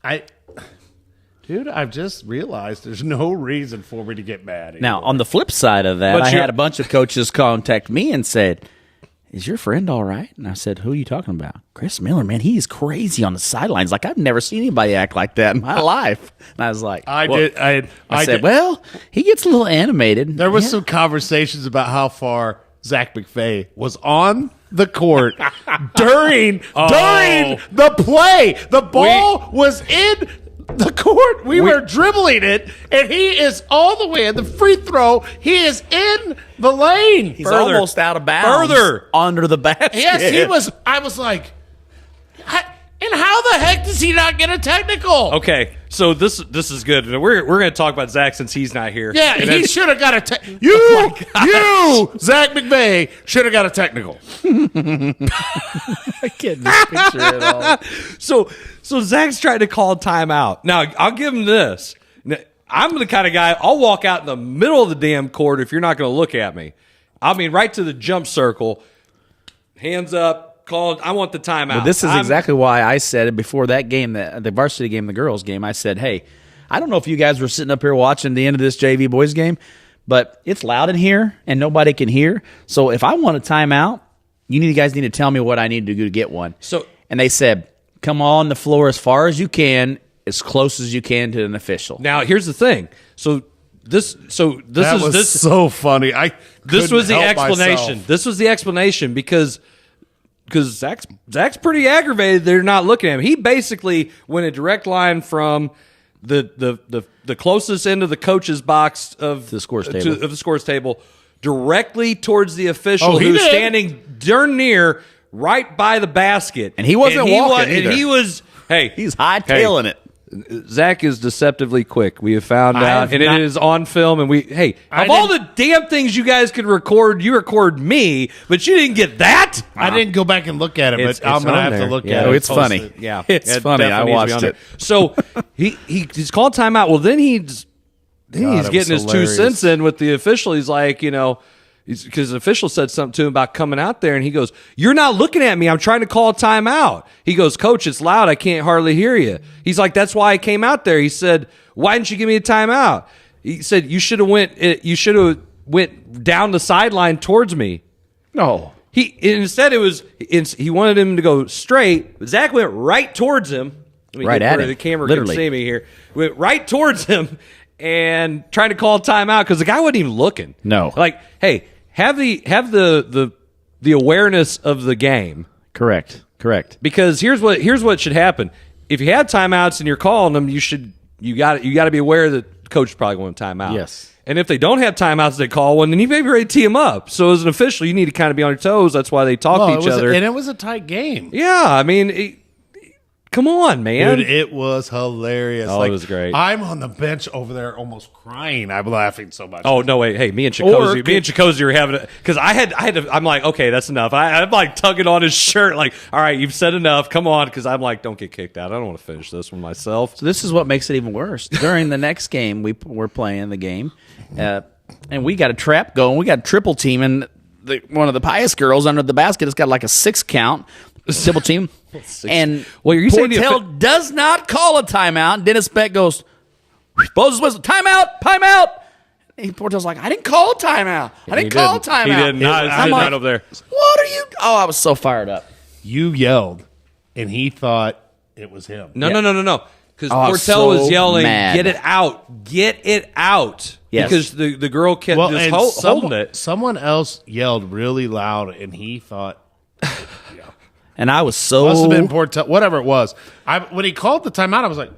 I've just realized there's no reason for me to get mad anymore. Now, on the flip side of that, But I you're- had a bunch of coaches contact me and said, "Is your friend all right?" And I said, "Who are you talking about?" "Chris Miller, man, he is crazy on the sidelines. Like, I've never seen anybody act like that in my life." And I was like, I well, did. I said, did. "Well, he gets a little animated." There was some conversations about how far Zac McVey was on the court during the play. The ball was in the court. We were dribbling it, and he is all the way in the free throw. He is in the lane. He's almost out of bounds. Further. Under the basket. Yes, he was. I was like, and how the heck does he not get a technical? Okay, so this is good. We're going to talk about Zach since he's not here. Yeah, And he that's- should have got a you, Zac McVey, should have got a technical. I can't just picture it all. So Zach's trying to call timeout. Now, I'll give him this. Now, I'm the kind of guy, I'll walk out in the middle of the damn court if you're not going to look at me. I mean, right to the jump circle, hands up, called, I want the timeout. But this is exactly why I said it before that game, the varsity game, the girls game. I said, hey, I don't know if you guys were sitting up here watching the end of this JV boys game, but it's loud in here and nobody can hear. So if I want a timeout, you guys need to tell me what I need to do to get one. And they said, come on the floor as far as you can, as close as you can to an official. Now, here's the thing. This was so funny. This was the explanation. Myself. This was the explanation because Zach's pretty aggravated. They're not looking at him. He basically went a direct line from the closest end of the coach's box of the scores table. of the scores table directly towards the official Oh, he who's did. standing darn near right by the basket. And he wasn't walking either. And he was he's hightailing it. Zach is deceptively quick. We have found I out, have and not- it is on film. And I of all the damn things you guys could record, you record me, but you didn't get that. I didn't go back and look at it, It's- but I'm it's going to on have there. to look Yeah. at it. Oh, it's Post funny. it. Yeah, It's funny. I definitely needs to be watched on there. it. So he's called timeout. Well, then he's God, getting it was his 2 hilarious. cents in with the official. He's like, because the official said something to him about coming out there, and he goes, "You're not looking at me. I'm trying to call a timeout." He goes, "Coach, it's loud. I can't hardly hear you." He's like, "That's why I came out there." He said, "Why didn't you give me a timeout?" He said, "You should have went down the sideline towards me." No. Instead he wanted him to go straight, but Zach went right towards him. Let me Right get at where him, the camera literally. can see me here. Went right towards him and trying to call timeout because the guy wasn't even looking. No. Like, hey, have the awareness of the game. Correct. Because here's what should happen. If you have timeouts and you're calling them, you got to be aware that the coach is probably going to timeout. Yes. And if they don't have timeouts, they call one, then you may be ready to tee them up. So as an official, you need to kind of be on your toes. That's why they talk to each other. And it was a tight game. Yeah, I mean, come on, man. Dude, it was hilarious. Oh, it was great. I'm on the bench over there almost crying. I'm laughing so much. Oh no! Wait, hey, me and Chikozy were having it because I had to. I'm like, okay, that's enough. I'm like tugging on his shirt, like, all right, you've said enough. Come on, because I'm like, don't get kicked out. I don't want to finish this one myself. So this is what makes it even worse. During the next game, we're playing the game, and we got a trap going. We got a triple team, and one of the Pius girls under the basket has got like a 6 count. Triple team. And you saying Portel does not call a timeout. Dennis Beck goes, blows his whistle, timeout. And Portel's like, I didn't call a timeout. I didn't call a timeout. He did not. I'm Not like, over there. what are you? Oh, I was so fired up. You yelled, and he thought it was him. No. Because I was Portel was so yelling, mad. "Get it out!" Yes. Because the girl kept just and holding it. Someone else yelled really loud, and he thought And I was so must have been Portel, whatever it was. When he called the timeout, I was like,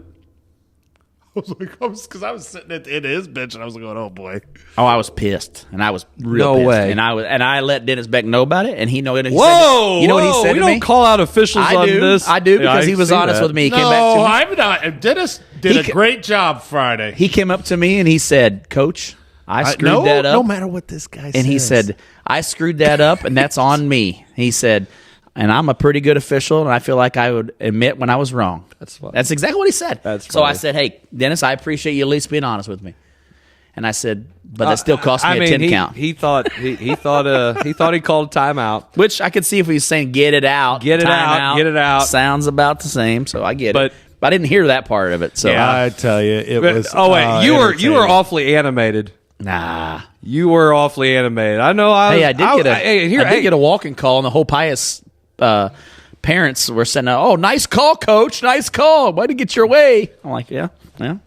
because I was sitting at the end of his bench and I was going, oh boy. Oh, I was pissed, and I was real No pissed. way. And I let Dennis Beck know about it, and he know. Whoa! You know what he said We to me? don't call out officials on this. I do because Yeah, he was see honest that. with me. He No, came back to me. I'm not. Dennis did a great job Friday. He came up to me and he said, "Coach, I screwed that up." No matter what this guy says. And he said, "I screwed that up, and that's on me." He said, "And I'm a pretty good official, and I feel like I would admit when I was wrong." That's funny. That's exactly what he said. That's so I funny. said, "Hey, Dennis, I appreciate you at least being honest with me." And I said, "But that still cost me a 10 count." He thought he called a timeout. Which I could see if he was saying, "Get it out, Get it out, get it out." Sounds about the same, so I get But- it. But I didn't hear that part of it. So I tell you, it was. Oh wait, you were entertaining. awfully animated. nah. You were awfully animated. I know. Hey, I did Here, get a walk-in call, and the whole Pius parents were saying, "Oh, nice call, Coach. Nice call. Way to get your way." I'm like, "Yeah,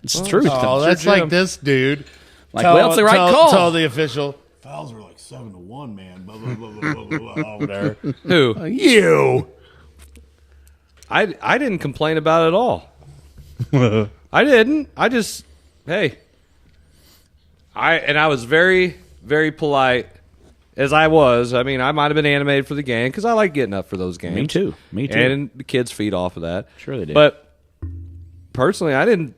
it's the truth." Oh, that's Jim. like this dude. Like, well, it's the right call. Tell the official. Fouls were like 7-1, man. Blah, blah, blah, blah, blah, blah, over there. Who? You. I didn't complain about it at all. I didn't. I just I was very, very polite as I was. I mean, I might have been animated for the game because I like getting up for those games. Me too. And the kids feed off of that. Sure they do. But personally, I didn't.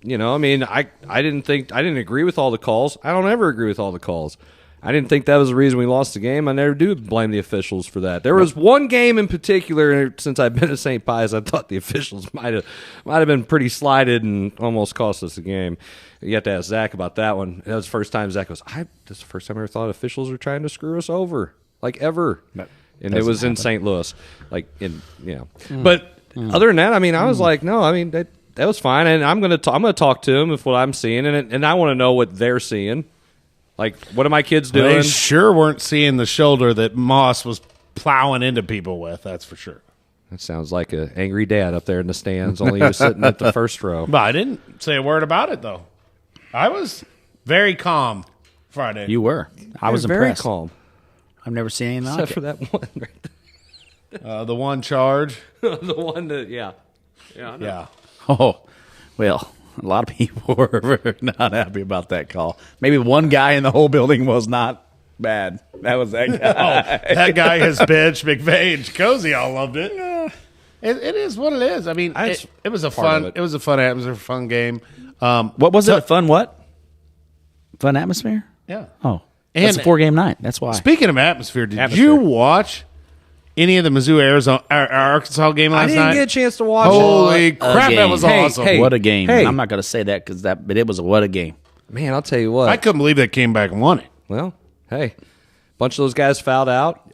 I mean, I didn't agree with all the calls. I don't ever agree with all the calls. I didn't think that was the reason we lost the game. I never do blame the officials for that. There was one game in particular since I've been to St. Pius, I thought the officials might have been pretty slighted and almost cost us the game. You have to ask Zach about that one. That was the first time Zach goes, this is the first time I ever thought officials were trying to screw us over, like ever. And it was in St. Louis, But other than that, I mean, I was like, no, I mean that was fine, and I'm gonna talk to them if what I'm seeing, and I want to know what they're seeing. Like, what are my kids doing? They sure weren't seeing the shoulder that Moss was plowing into people with. That's for sure. That sounds like an angry dad up there in the stands, only he was sitting at the first row. But I didn't say a word about it, though. I was very calm Friday. You were. I was very impressed. calm. I've never seen anything like Except for that one right there. The one charge. The one that, yeah. I know. Yeah. Oh, well, a lot of people were not happy about that call. Maybe one guy in the whole building was not bad. That was that guy. That guy has bench. McVey and Cozy all loved it. It is what it is. I mean, it was a fun. It was a fun atmosphere, fun game. What was it? A fun what? Fun atmosphere? Yeah. Oh, and it's a 4-game night. That's why. Speaking of atmosphere, did you watch any of the Mizzou Arkansas game last night? I didn't get a chance to watch Holy it. crap, that was awesome. Hey, what a game. Hey. I'm not going to say that but it was a what a game. Man, I'll tell you what. I couldn't believe they came back and won it. Well, hey, a bunch of those guys fouled out.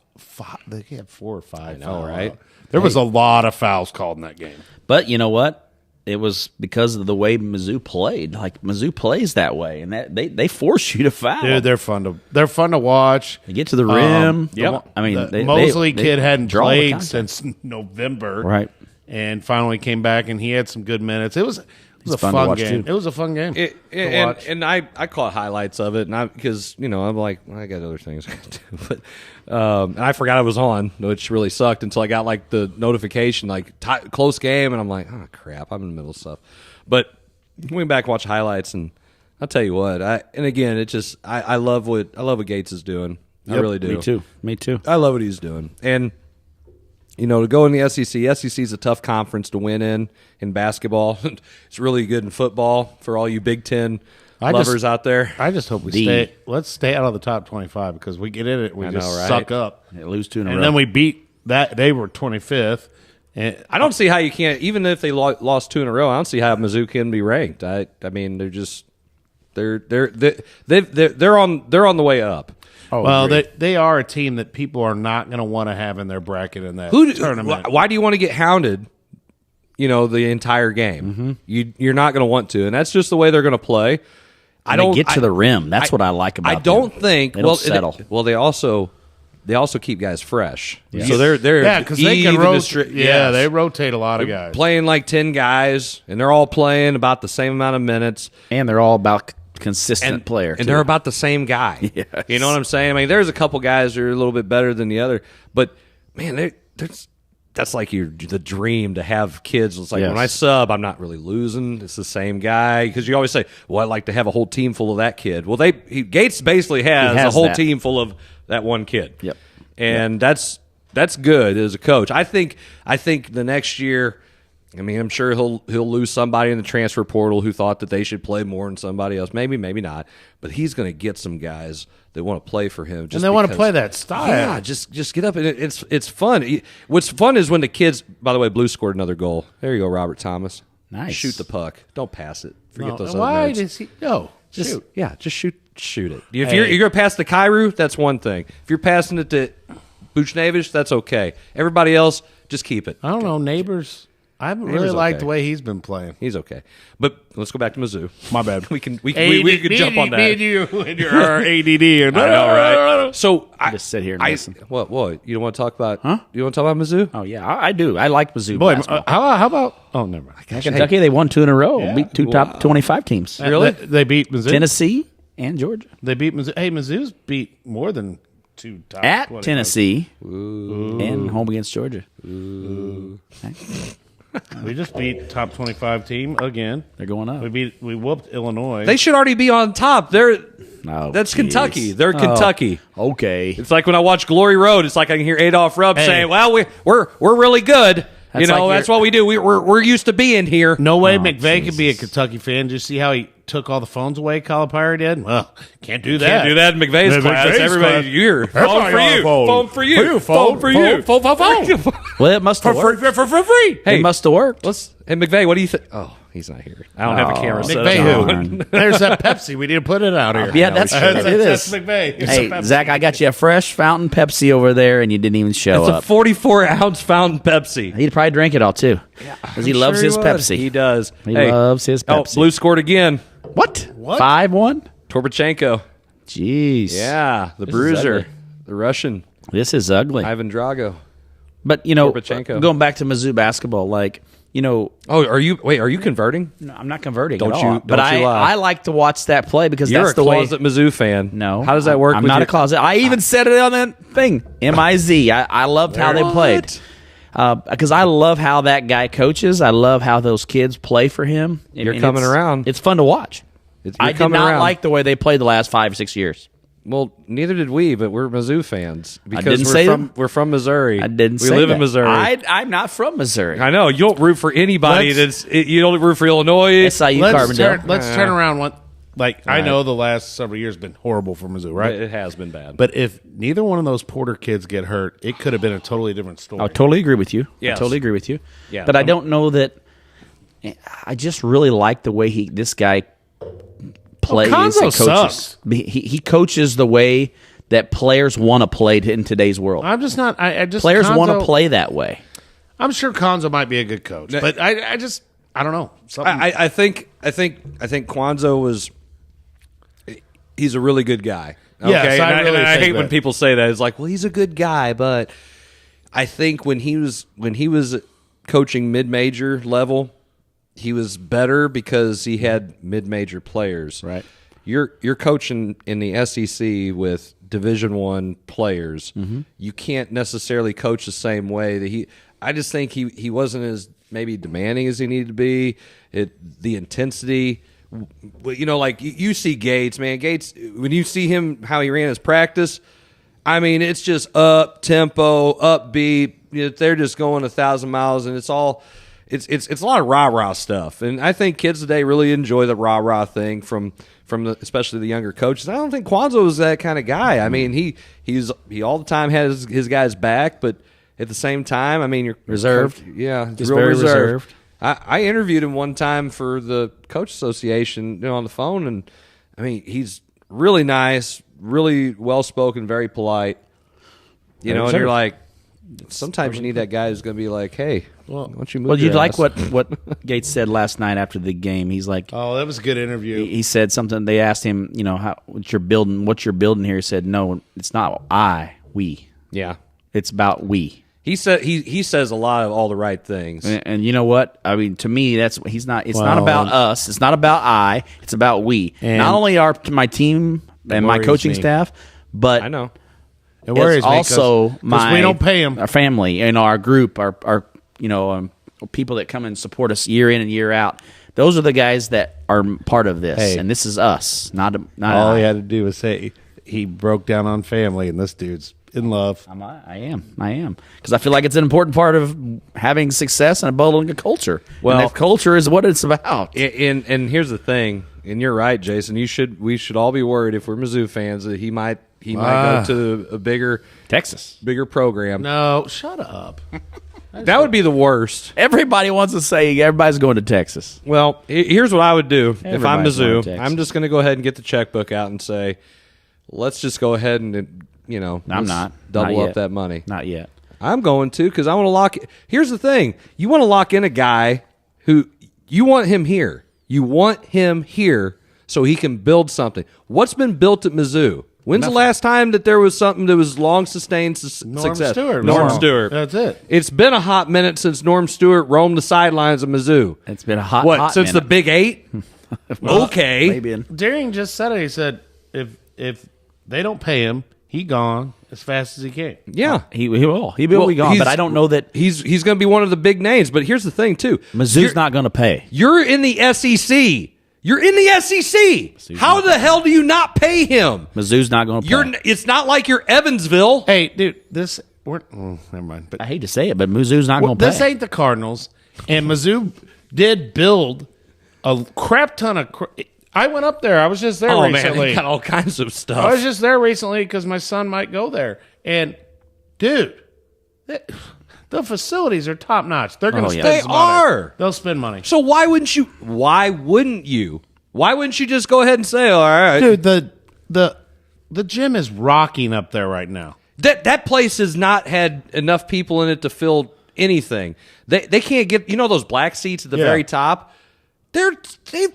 They had 4 or 5. I know, right? There was a lot of fouls called in that game. But you know what? It was because of the way Mizzou played. Like, Mizzou plays that way, and that they force you to foul. Dude, they're fun to watch. They get to the rim. I mean, the Mosley kid hadn't played since November, right? And finally came back, and he had some good minutes. It was a fun game. It was a fun game. And I caught highlights of it, and because I'm like, I got other things to do, but and I forgot I was on, which really sucked until I got like the notification, like close game, and I'm like, oh crap, I'm in the middle of stuff. But went back and watched highlights, and I'll tell you what, I love what Gates is doing. I really do. Me too. I love what he's doing, and. To go in the SEC is a tough conference to win in basketball. It's really good in football for all you Big Ten lovers out there. I just hope let's stay out of the top 25 because we get in it, we suck up. They lose 2 in a row. And then we beat that. They were 25th. And I don't see how you can't, even if they lost 2 in a row, I don't see how Mizzou can be ranked. I mean, they're just they're on the way up. Oh, well, they are a team that people are not going to want to have in their bracket in that tournament. Why do you want to get hounded? The entire game. Mm-hmm. You're not going to want to, and that's just the way they're going to play. They get to the rim. That's what I like about them. I don't think they don't settle. They also keep guys fresh. Yeah. So they're because they can rotate. Yeah, they rotate a lot of guys. Playing like 10 guys, and they're all playing about the same amount of minutes, and they're all about consistent player, and they're about the same guy. Yes. You know what I'm saying? I mean, there's a couple guys that are a little bit better than the other, but man, that's like the dream to have kids. It's like Yes. when I sub, I'm not really losing. It's the same guy because you always say, "Well, I'd like to have a whole team full of that kid." Well, Gates basically has a whole team full of that one kid. Yep. And that's good as a coach. I think the next year, I mean, I'm sure he'll lose somebody in the transfer portal who thought that they should play more than somebody else. Maybe not. But he's going to get some guys that want to play for him. And they want to play that style. Yeah, just get up. And it's fun. What's fun is when the kids, by the way, Blue scored another goal. There you go, Robert Thomas. Nice. Shoot the puck. Don't pass it. Forget those other Why nerds. does he? No. Just shoot it. If you're going to pass to Kairu, that's one thing. If you're passing it to Buchnevich, that's okay. Everybody else, just keep it. I don't know, Neighbors. I haven't really liked the way he's been playing. He's okay. But let's go back to Mizzou. My bad. we can jump on that. Me and you and your ADD. I know, right? So I just sit here and listen. What? You don't want to talk about? Huh? You want to talk about Mizzou? Oh yeah, I do. I like Mizzou. Boy, basketball. how about? Oh, never mind. Kentucky, they won 2 in a row. Beat 2 top 25 teams. Really? They beat Mizzou. Tennessee and Georgia. They beat Mizzou. Hey, Mizzou's beat more than 2 top At 25. Tennessee and home against Georgia. We just beat top 25 team again. They're going up. We whooped Illinois. They should already be on top. Oh, That's geez. Kentucky. They're Kentucky. Okay. It's like when I watch Glory Road. It's like I can hear Adolph Rupp saying, "Well, we're really good. That's That's what we do. We're used to being here." No way McVey could be a Kentucky fan. Did you see how he took all the phones away, Calipari did? Well, can't do that. Can't do that in McVeigh's class. Everybody, you're phone for you. Phone for you. Phone for you. Phone. Well, it must have worked. For free. It must have worked. Hey, McVey, what do you think? Oh, he's not here. I don't have a camera set McVey up. who? There's that Pepsi. We need to put it out here. Yeah, that's true. It is. That's McVey. It's a Hey, Pepsi. Zach, I got you a fresh fountain Pepsi over there, and you didn't even show It's up. a 44-ounce fountain Pepsi. He'd probably drink it all, too. Because he loves his Pepsi. He does. He loves his Pepsi. Blue scored again. What? 5-1? Torbachenko. Jeez. Yeah, the This is bruiser. ugly. The Russian. This is ugly. Ivan Drago. But, Torbachenko. going back to Mizzou basketball, Oh, are you converting? No, I'm not converting Don't at you- all. don't But you lie. I like to watch that play because You're that's a the way. closet Mizzou fan. No. How does that work? I'm with not your- a closet. I even said it on that thing. M-I-Z. I loved how they played. Because I love how that guy coaches. I love how those kids play for him. You're And coming it's- around. It's fun to watch. I did not around. like the way they played the last 5 or 6 years. Well, neither did we, but we're Mizzou fans because didn't say that. we're from Missouri. I didn't We say live that. in Missouri. I'm not from Missouri. I know you don't root for anybody. You don't root for Illinois. SIU Let's Carbondale. turn around one. Like, I Right. know the last several years have been horrible for Mizzou, right? It has been bad. But if neither one of those Porter kids get hurt, it could have been a totally different story. I totally agree with you. Yes. I totally agree with you. Yeah. But I don't know that. I just really like the way this guy plays Konzo and coaches. sucks. He coaches the way that players want to play in today's world. I'm just not. I just Players want to Konzo- play that way. I'm sure Konzo might be a good coach, but I don't know. Something- I think Kwanzaa was. He's a really good guy. Okay? Yes, I and really I think hate when that. people say that. It's like, well, he's a good guy, but I think when he was coaching mid-major level, he was better because he had mid-major players. Right. You're coaching in the SEC with Division I players. Mm-hmm. You can't necessarily coach the same way that he. I just think he wasn't as maybe demanding as he needed to be. The intensity. Like you see Gates, man. Gates, when you see him, how he ran his practice, I mean, it's just up tempo, upbeat. They're just going 1,000 miles, and it's all, it's a lot of rah-rah stuff. And I think kids today really enjoy the rah-rah thing from especially the younger coaches. I don't think Kwanzaa was that kind of guy. I mean, he all the time has his guys back, but at the same time, I mean, you're Reserved. Yeah, Just real very reserved. reserved. I interviewed him one time for the Coach Association on the phone, and I mean, he's really nice, really well-spoken, very polite. And you're like, sometimes you need that guy who's going to be like, hey, why don't you move Well, your you'd like ass? what Gates said last night after the game. He's like, oh, that was a good interview. he said something. They asked him, what you're building here. He said, no, it's not we. Yeah. It's about we. He said he says a lot of all the right things. And you know what? I mean, to me, it's not about us. It's not about I. It's about we. And Not only my team and my worries coaching me. staff, but I know. It worries me also because we don't pay them. Our family, our group, our people that come and support us year in and year out. Those are the guys that are part of this, and this is us. Not all he had to do was say he broke down on family, and this dude's in love. I am because I feel like it's an important part of having success and building a culture. Well, and that culture is what it's about. And here's the thing, and you're right, Jason. We should all be worried if we're Mizzou fans that he might go to a bigger program. No, shut up. That would be the worst. Everybody wants to say everybody's going to Texas. Well, here's what I would do if I'm Everybody's going to Mizzou. Texas. I'm just going to go ahead and get the checkbook out and say, let's just go ahead and I'm not double Not up yet. that money. Not yet. I'm going to because I want to lock. Here's the thing: you want to lock in a guy who you want him here. You want him here so he can build something. What's been built at Mizzou? When's the last time that there was something that was long sustained success? Norm Stewart. That's it. It's been a hot minute since Norm Stewart roamed the sidelines of Mizzou. It's been a hot since minute. the Big Eight. Okay. Maybe Daring just said it. He said if they don't pay him, he gone as fast as he can. Yeah, he will be gone. But I don't know that he's going to be one of the big names. But here's the thing, too: Mizzou's not going to pay. You're in the SEC. You're in the SEC. How the hell do you not pay him? Mizzou's not going to pay. It's not like you're Evansville. Hey, dude, never mind. But I hate to say it, but Mizzou's not going to pay. This ain't the Cardinals, and Mizzou did build a crap ton of. I went up there. I was just there recently. Man, they got all kinds of stuff. I was just there recently because my son might go there, and dude, the facilities are top notch. They're going to spend They money. are. They'll spend money. So why wouldn't you? Why wouldn't you just go ahead and say, all right, dude? The gym is rocking up there right now. That place has not had enough people in it to fill anything. They can't get those black seats at the very top. They're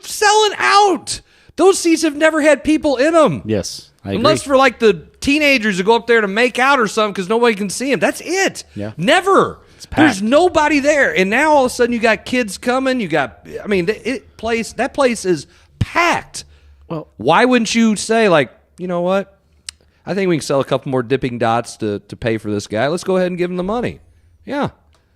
selling out. Those seats have never had people in them. Yes, I agree. Unless for like the teenagers who go up there to make out or something because nobody can see them. That's it. Yeah. Never. It's packed. There's nobody there. And now all of a sudden you got kids coming. That place is packed. Well, why wouldn't you say, like, you know what? I think we can sell a couple more dipping dots to pay for this guy. Let's go ahead and give him the money. Yeah.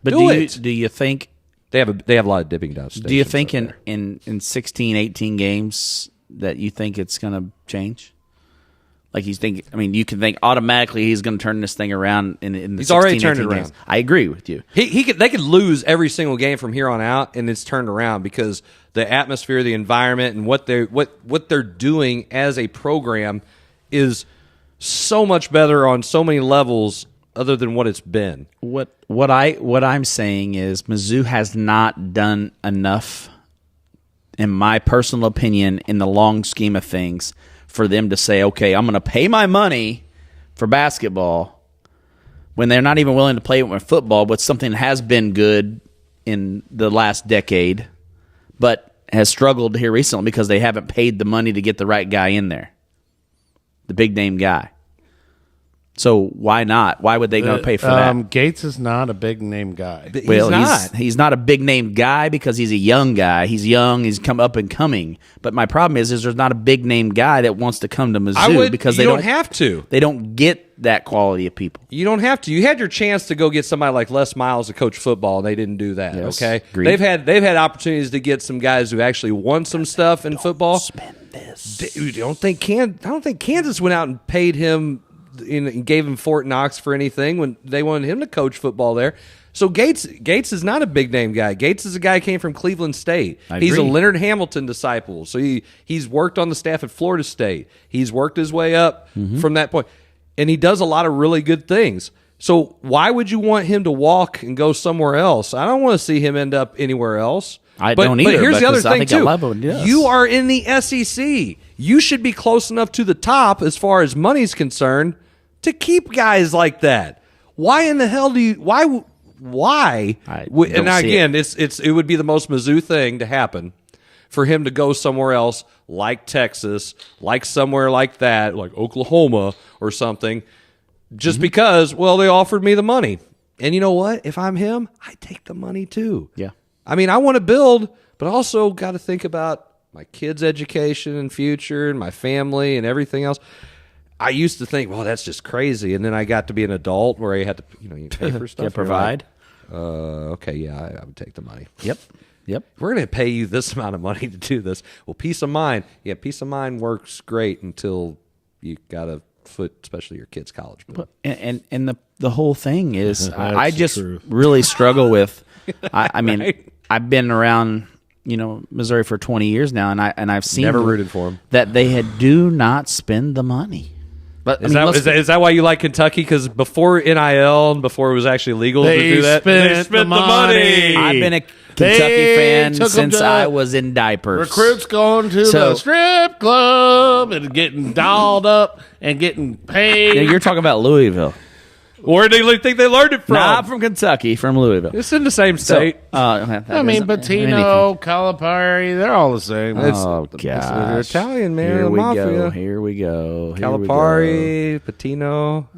But do you think they have a lot of dipping dots? Do you think in 16, 18 games that you think it's going to change? Like you can think automatically he's going to turn this thing around in the 16, he's already turned it 18 around. games. I agree with you. They could lose every single game from here on out, and it's turned around because the atmosphere, the environment, and what they're doing as a program is so much better on so many levels other than what it's been. What I'm saying is Mizzou has not done enough, in my personal opinion, in the long scheme of things, for them to say, okay, I'm going to pay my money for basketball when they're not even willing to play it with football, but something that has been good in the last decade, but has struggled here recently because they haven't paid the money to get the right guy in there, the big name guy. So why not? Why would they going to pay for that? Gates is not a big name guy. He's not a big name guy because he's a young guy. He's young. He's come up and coming. But my problem is there's not a big name guy that wants to come to Mizzou because they don't have to. They don't get that quality of people. You don't have to. You had your chance to go get somebody like Les Miles to coach football, and they didn't do that. Yes, okay, agreed. they've had opportunities to get some guys who actually won some stuff in football. Spend this. Dude, I don't think Kansas went out and paid him and gave him Fort Knox for anything when they wanted him to coach football there. So Gates is not a big name guy. Gates is a guy who came from Cleveland State. He's a Leonard Hamilton disciple. So he's worked on the staff at Florida State. He's worked his way up from that point. And he does a lot of really good things. So why would you want him to walk and go somewhere else? I don't want to see him end up anywhere else. I don't either. But here's the other thing, too. Yes. You are in the SEC. You should be close enough to the top as far as money's concerned to keep guys like that. Why in the hell do you? Why? And again, it would be the most Mizzou thing to happen for him to go somewhere else, like Texas, like somewhere like that, like Oklahoma or something, just because they offered me the money. And you know what? If I'm him, I take the money too. Yeah. I mean, I want to build, but I also got to think about my kids' education and future and my family and everything else. I used to think, well, that's just crazy, and then I got to be an adult where I had to, you pay for stuff. Yeah, provide. Okay, yeah, I would take the money. Yep. We're going to pay you this amount of money to do this. Well, peace of mind. Yeah, peace of mind works great until you got to foot, especially your kid's college bill. And the whole thing is, That's I just true. really struggle with. I mean, Right. I've been around Missouri for 20 years now, and I've seen Never rooted for 'em. that they do not spend the money. But Is that why you like Kentucky? Because before NIL and before it was actually legal to do that, they spent the money. I've been a They Kentucky fan took 'em since to I was in diapers. Recruits going to So- the strip club and getting dolled up and getting paid. Yeah, you're talking about Louisville. Where do you think they learned it from? Not from Kentucky, from Louisville. It's in the same state. I mean, Bettino, Calipari, they're all the same. Oh, They're gosh. Italian, man. Here the we mafia. go. Here we go. Calipari, Patino,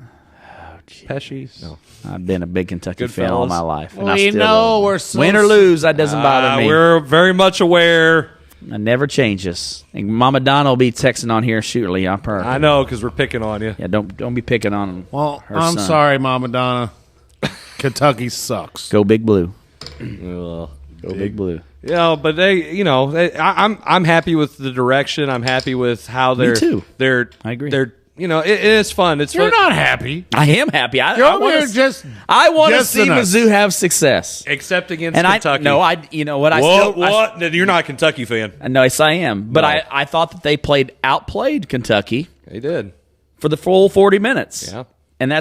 Pesci. No. I've been a big Kentucky Good fan all fellas. my life. and I We still know love we're them. so Win or lose, that doesn't bother me. We're very much aware. It never changes. And Mama Donna will be texting on here shortly. I know, because we're picking on you. Yeah, don't be picking on Well, her I'm son. sorry, Mama Donna. Kentucky sucks. Go Big Blue. Go Big Blue. But I'm happy with the direction. I'm happy with how they're. too. I agree. It's fun. It's You're fun. not happy. I am happy. You're I over want here just I want to just see enough. Mizzou have success. Except against And Kentucky. you know what? What? You're not a Kentucky fan. No, yes, I am. But No. I thought that they outplayed Kentucky They did. for the full 40 minutes. Yeah. And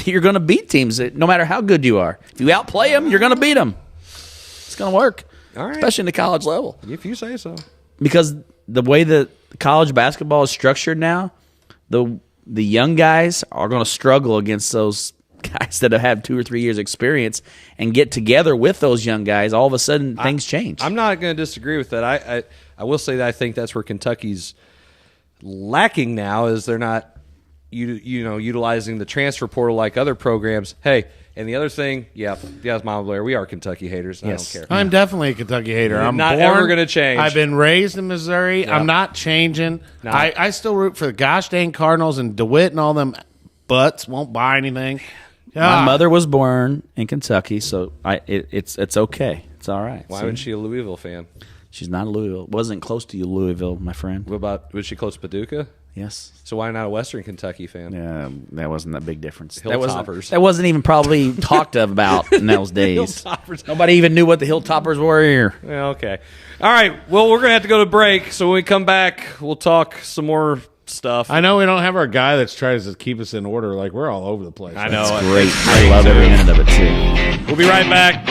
you're going to beat teams no matter how good you are. If you outplay them, you're going to beat them. It's going to work. All right. Especially in the college level. If you say so. Because the way that college basketball is structured now, the young guys are going to struggle against those guys that have had 2 or 3 years experience and get together with those young guys. All of a sudden, things change. I'm not going to disagree with that. I will say that I think that's where Kentucky's lacking now is they're not utilizing the transfer portal like other programs. Hey, and the other thing, yes, Mama Blair, we are Kentucky haters. And Yes. I don't care. I'm definitely a Kentucky hater. You're I'm not born, ever gonna change. I've been raised in Missouri. Yeah. I'm not changing. No. I still root for the gosh dang Cardinals and DeWitt and all them butts won't buy anything. My mother was born in Kentucky, so it's okay. It's all right. Why See? wasn't she a Louisville fan? She's not a Louisville. Wasn't close to you, Louisville, my friend. What about, was she close to Paducah? Yes. So why not a Western Kentucky fan? Yeah, that wasn't that big difference. Hilltoppers. That wasn't even probably talked about in those days. Hilltoppers. Nobody even knew what the Hilltoppers were here. Yeah, okay. All right. Well, we're going to have to go to break. So when we come back, we'll talk some more stuff. I know we don't have our guy that tries to keep us in order. Like, we're all over the place. I know. Great. I love every minute of it, too. We'll be right back.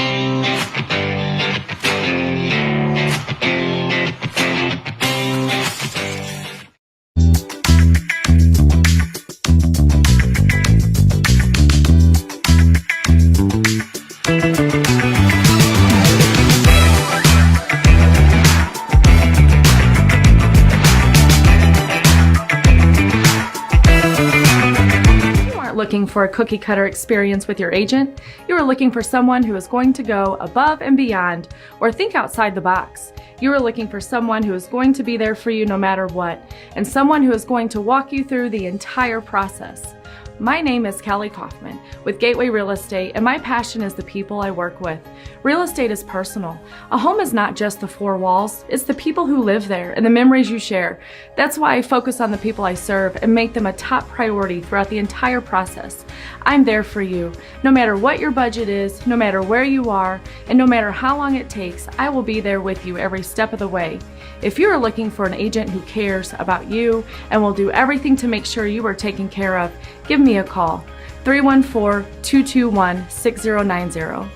Looking for a cookie cutter experience with your agent? You are looking for someone who is going to go above and beyond or think outside the box. You are looking for someone who is going to be there for you no matter what, and someone who is going to walk you through the entire process. My name is Kelly Kaufman with Gateway Real Estate, and my passion is the people I work with. Real estate is personal. A home is not just the four walls, it's the people who live there and the memories you share. That's why I focus on the people I serve and make them a top priority throughout the entire process. I'm there for you. No matter what your budget is, no matter where you are, and no matter how long it takes, I will be there with you every step of the way. If you are looking for an agent who cares about you and will do everything to make sure you are taken care of, give me a call, 314-221-6090.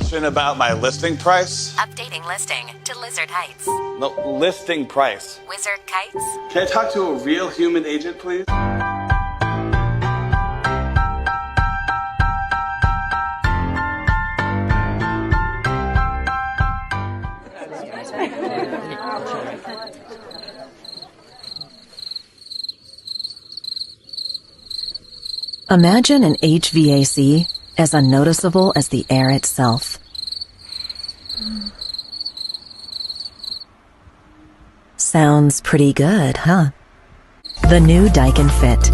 question about my listing price? Updating listing to Lizard Heights. No, listing price. Wizard Kites. Can I talk to a real human agent, please? Imagine an HVAC as unnoticeable as the air itself. Sounds pretty good, huh? The new Daikin Fit.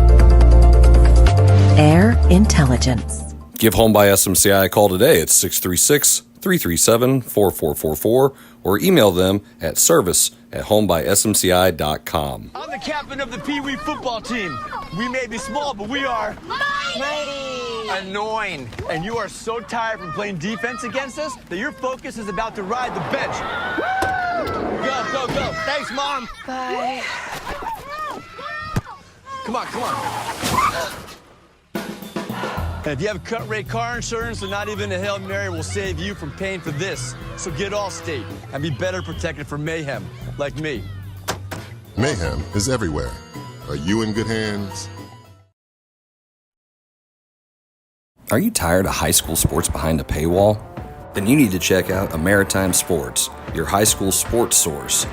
Air intelligence. Give Home by SMCI a call today at 636-337-4444 or email them at service@homebysmci.com. I'm the captain of the Pee Wee football team. We may be small, but we are mighty, annoying. And you are so tired from playing defense against us that your focus is about to ride the bench. Go, go, go. Thanks, Mom. Bye. Come on, come on. And if you have cut rate car insurance, then not even a Hail Mary will save you from paying for this. So get Allstate and be better protected from mayhem, like me. Mayhem is everywhere. Are you in good hands? Are you tired of high school sports behind a paywall? Then you need to check out Maritime Sports, your high school sports source.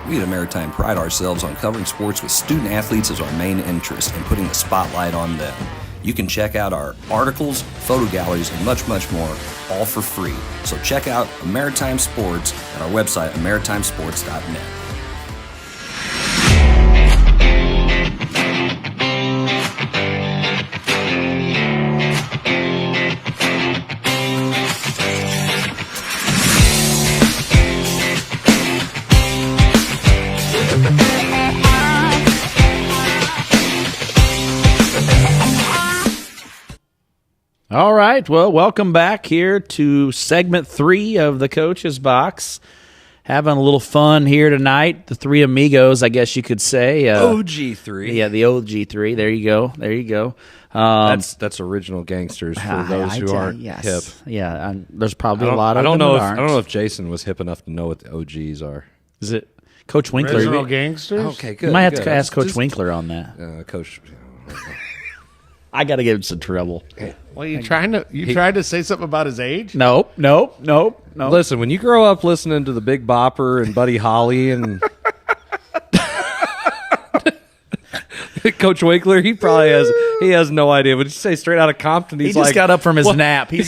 We at Maritime pride ourselves on covering sports with student athletes as our main interest and putting the spotlight on them. You can check out our articles, photo galleries, and much, much more, all for free. So check out Maritime Sports at our website, maritimesports.net. All right, well, welcome back here to segment 3 of the Coach's Box. Having a little fun here tonight. The three amigos, I guess you could say. OG3. Yeah, the OG3. There you go. There you go. That's original gangsters for those who aren't hip. Yeah, there's probably a lot of I don't them know that if aren't. I don't know if Jason was hip enough to know what the OGs are. Is it Coach Winkler? Original gangsters? Okay, good. You might have good. to ask Coach Just- Winkler on that. Coach. I got to get him some trouble. Well, you tried to say something about his age? Nope. Listen, when you grow up listening to the Big Bopper and Buddy Holly and Coach Winkler, he has no idea. Would you say straight out of Compton? He just got up from his nap. He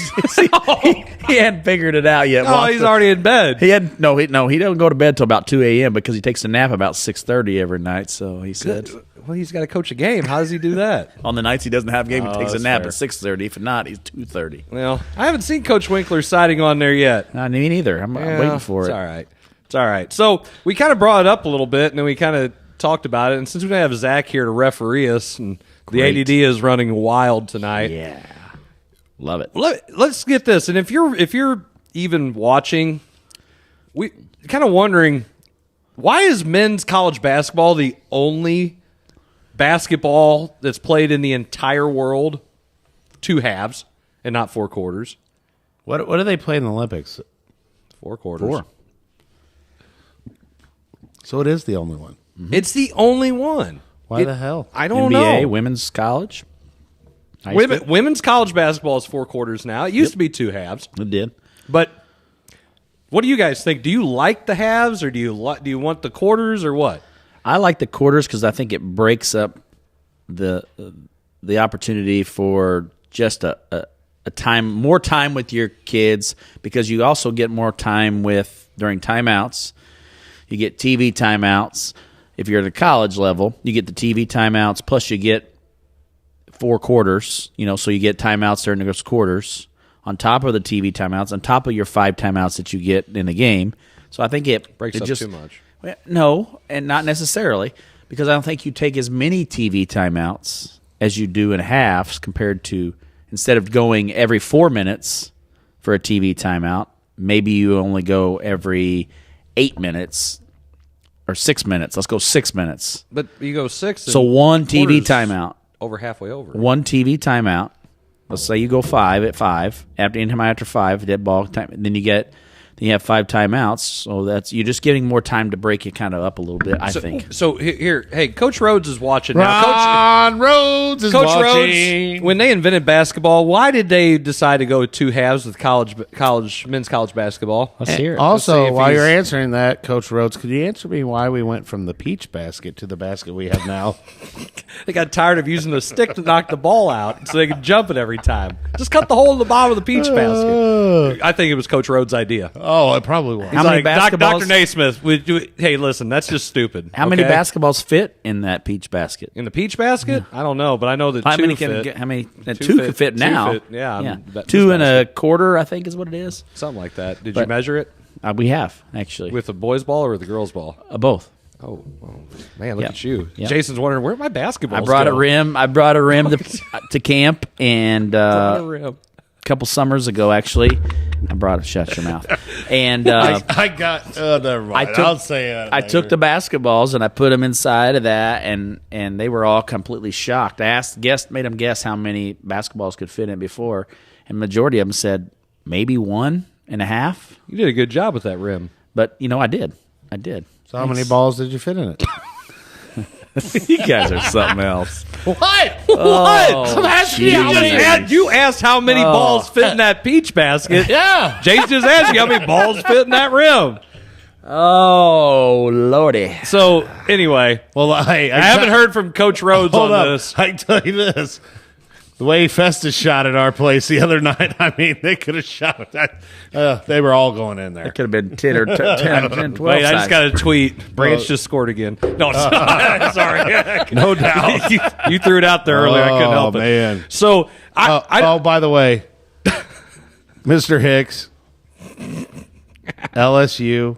hadn't figured it out yet. No, he's already in bed. He doesn't go to bed till about 2 a.m. because he takes a nap about 6:30 every night. So he said, well, he's got to coach a game. How does he do that? On the nights he doesn't have a game, he takes a that's nap fair. at 6:30. If not, he's 2:30. Well, I haven't seen Coach Winkler's sighting on there yet. Me neither. I'm waiting for it. It's all right. It's all right. So we kind of brought it up a little bit, and then we kind of talked about it. And since we don't have Zach here to referee us, and the ADD is running wild tonight. Yeah, love it. Let's get this. And if you're even watching, we kind of wondering, why is men's college basketball the only basketball that's played in the entire world 2 halves and not 4 quarters? What do they play in the Olympics? 4 quarters. 4. So it is the only one. It's the only one. Why the hell? I don't NBA, know. women's college. Women's college basketball is 4 quarters now. It used to be 2 halves. It did. But what do you guys think? Do you like the halves, or do you want the quarters, or what? I like the quarters because I think it breaks up the opportunity for just a more time with your kids, because you also get more time during timeouts. You get TV timeouts. If you're at a college level, you get the TV timeouts, plus you get 4 quarters, so you get timeouts during those quarters, on top of the TV timeouts, on top of your 5 timeouts that you get in the game. So I think it Breaks up just too much. No, and not necessarily, because I don't think you take as many TV timeouts as you do in halves, compared to, instead of going every 4 minutes for a TV timeout, maybe you only go every 8 minutes or 6 minutes. Let's go 6 minutes. But you go 6. So one TV quarters timeout. Over halfway over. One TV timeout, let's say you go 5 at 5, anytime after 5, dead ball time, and then you have 5 timeouts, so you're just getting more time to break it kind of up a little bit, I think. So here, hey, Coach Rhodes is watching now. Ron Rhodes is watching. Rhodes, when they invented basketball, why did they decide to go 2 halves with men's college basketball? Let's hear it. Also, while you're answering that, Coach Rhodes, could you answer me why we went from the peach basket to the basket we have now? They got tired of using the stick to knock the ball out so they could jump it every time. Just cut the hole in the bottom of the peach basket. I think it was Coach Rhodes' idea. Oh, it probably was. How many basketballs? Dr. Naismith, hey, listen, that's just stupid. How many basketballs fit in that peach basket? In the peach basket? I don't know, but I know that how 2 many fit. How many? 2 can fit now. 2 fit, yeah. 2 and a quarter, I think, is what it is. Something like that. Did you measure it? We have, actually. With the boys' ball or the girls' ball? Both. Oh, man, look at you. Yep. Jason's wondering, where my basketballs I brought go? I brought a rim to camp, and a couple summers ago, actually. I brought it. Shut your mouth. And I got. Never mind. I'll say it. I took the basketballs and I put them inside of that, and they were all completely shocked. I made them guess how many basketballs could fit in before, and majority of them said maybe 1.5. You did a good job with that rim, but I did. So how many balls did you fit in it? You guys are something else. What? Oh, I'm asking you asked how many balls fit in that peach basket. Yeah. Jason just asked you how many balls fit in that rim. Oh, Lordy. So, anyway. Well, I haven't heard from Coach Rhodes on this. I tell you this. The way Festus shot at our place the other night, I mean, they could have shot it. They were all going in there. It could have been 10 or 12. Wait, I just got a tweet. Branch just scored again. No, sorry. No doubt. You threw it out there earlier. I couldn't help it. Oh, man. So, by the way, Mr. Hicks, LSU.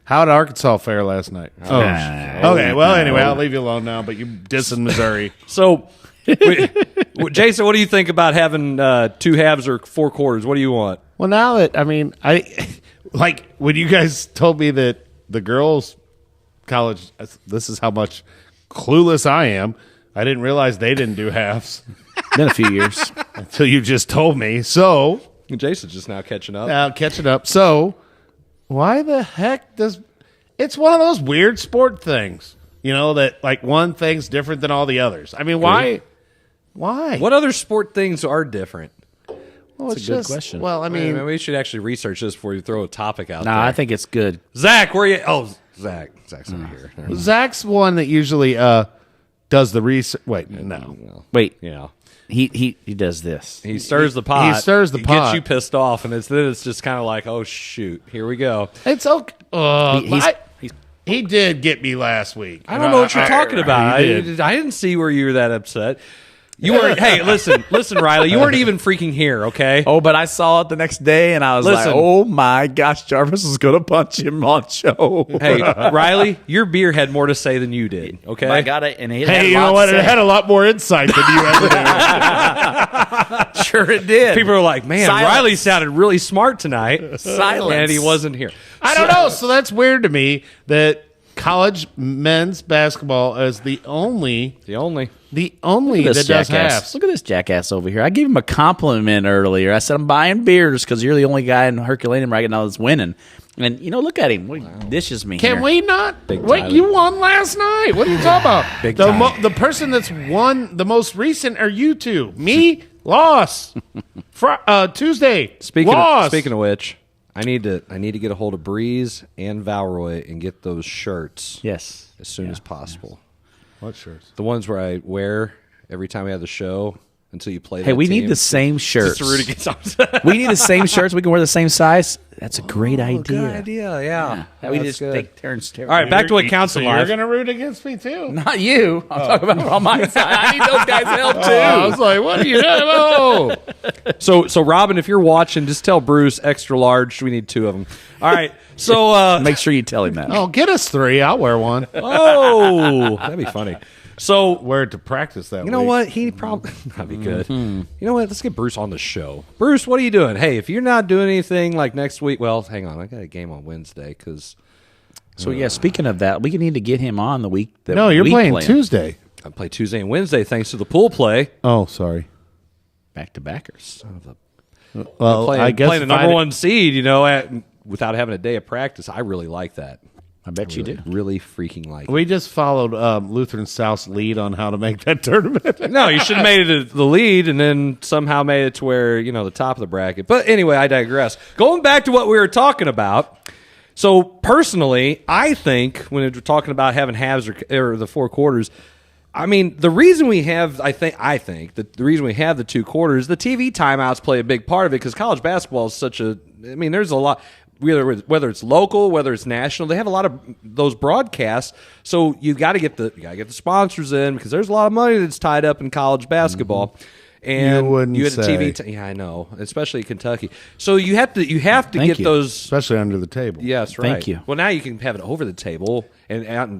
How did Arkansas fare last night? Okay. Well, anyway, I'll leave you alone now, but you're dissing Missouri. So... Jason, what do you think about having 2 halves or 4 quarters? What do you want? Well, now that when you guys told me that the girls' college, this is how much clueless I am. I didn't realize they didn't do halves. Been a few years until you just told me. So Jason's just now catching up. So why the heck does it's one of those weird sport things? That like one thing's different than all the others. I mean, why? Why? What other sport things are different? Well, That's a good question. Well, I mean, we should actually research this before you throw a topic out there. I think it's good. Zach, where are you? Oh, Zach's over here. Zach's one that usually does the research. Wait, no. Wait. Yeah. He does this. He stirs the pot. He stirs the pot. Gets you pissed off, and it's just kind of like, oh shoot, here we go. It's okay. He did get me last week. I don't know what you're talking about. I didn't see where you were that upset. You weren't. Hey, listen, Riley. You weren't even freaking here, okay? Oh, but I saw it the next day, and I was like, "Oh my gosh, Jarvis is going to punch him on show." Hey, Riley, your beer had more to say than you did. Okay, I got it, and it you know what? It had a lot more insight than you ever did. Sure, it did. People are like, "Man, Silence. Riley sounded really smart tonight." Silence, and he wasn't here. I don't know. So that's weird to me that college men's basketball is the only that does halves. Look at this jackass over here. I gave him a compliment earlier. I said, I'm buying beers because you're the only guy in Herculaneum right now that's winning. And, look at him. Wow. Dishes me Can here. we not? Wait, you won last night. What are you talking about? The person that's won the most recent are you two. Me, lost. Tuesday, Speaking lost. of which, I need to get a hold of Breeze and Valroy and get those shirts. Yes. As soon as possible. What shirts? The ones where I wear every time we have the show until you play. Hey, we need the same shirts. We need the same shirts. We can wear the same size. That's a great idea. Good idea, yeah. We just take turns. All right, back to what counts in life. You're going to root against me too? Not you. I'm talking about on my side. I need those guys' help too. I was like, what are you doing? So Robin, if you're watching, just tell Bruce extra large. We need 2 of them. All right. So make sure you tell him that. Oh, get us 3. I'll wear one. Oh, that'd be funny. So wear it to practice that. You know what? He probably that'd be good. Mm-hmm. You know what? Let's get Bruce on the show. Bruce, what are you doing? Hey, if you're not doing anything like next week, well, hang on. I got a game on Wednesday because. So yeah, speaking of that, we need to get him on the week that. No, you're playing Tuesday. I play Tuesday and Wednesday thanks to the pool play. Oh, sorry. Back-to-backers. Well, playing the number one seed, without having a day of practice, I really like that. I bet you do. Really freaking like it. We just followed Lutheran South's lead on how to make that tournament. No, you should have made it the lead and then somehow made it to where, the top of the bracket. But anyway, I digress. Going back to what we were talking about. So personally, I think when we're talking about having halves or the 4 quarters, I mean, the reason we have, I think that the reason we have the 2 quarters, the TV timeouts play a big part of it because college basketball is there's a lot. Whether it's local, whether it's national, they have a lot of those broadcasts. So you got to get the sponsors in because there's a lot of money that's tied up in college basketball. Mm-hmm. And you had a TV. Yeah, I know, especially Kentucky. So you have to get those, especially under the table. Yes, right. Thank you. Well, now you can have it over the table and under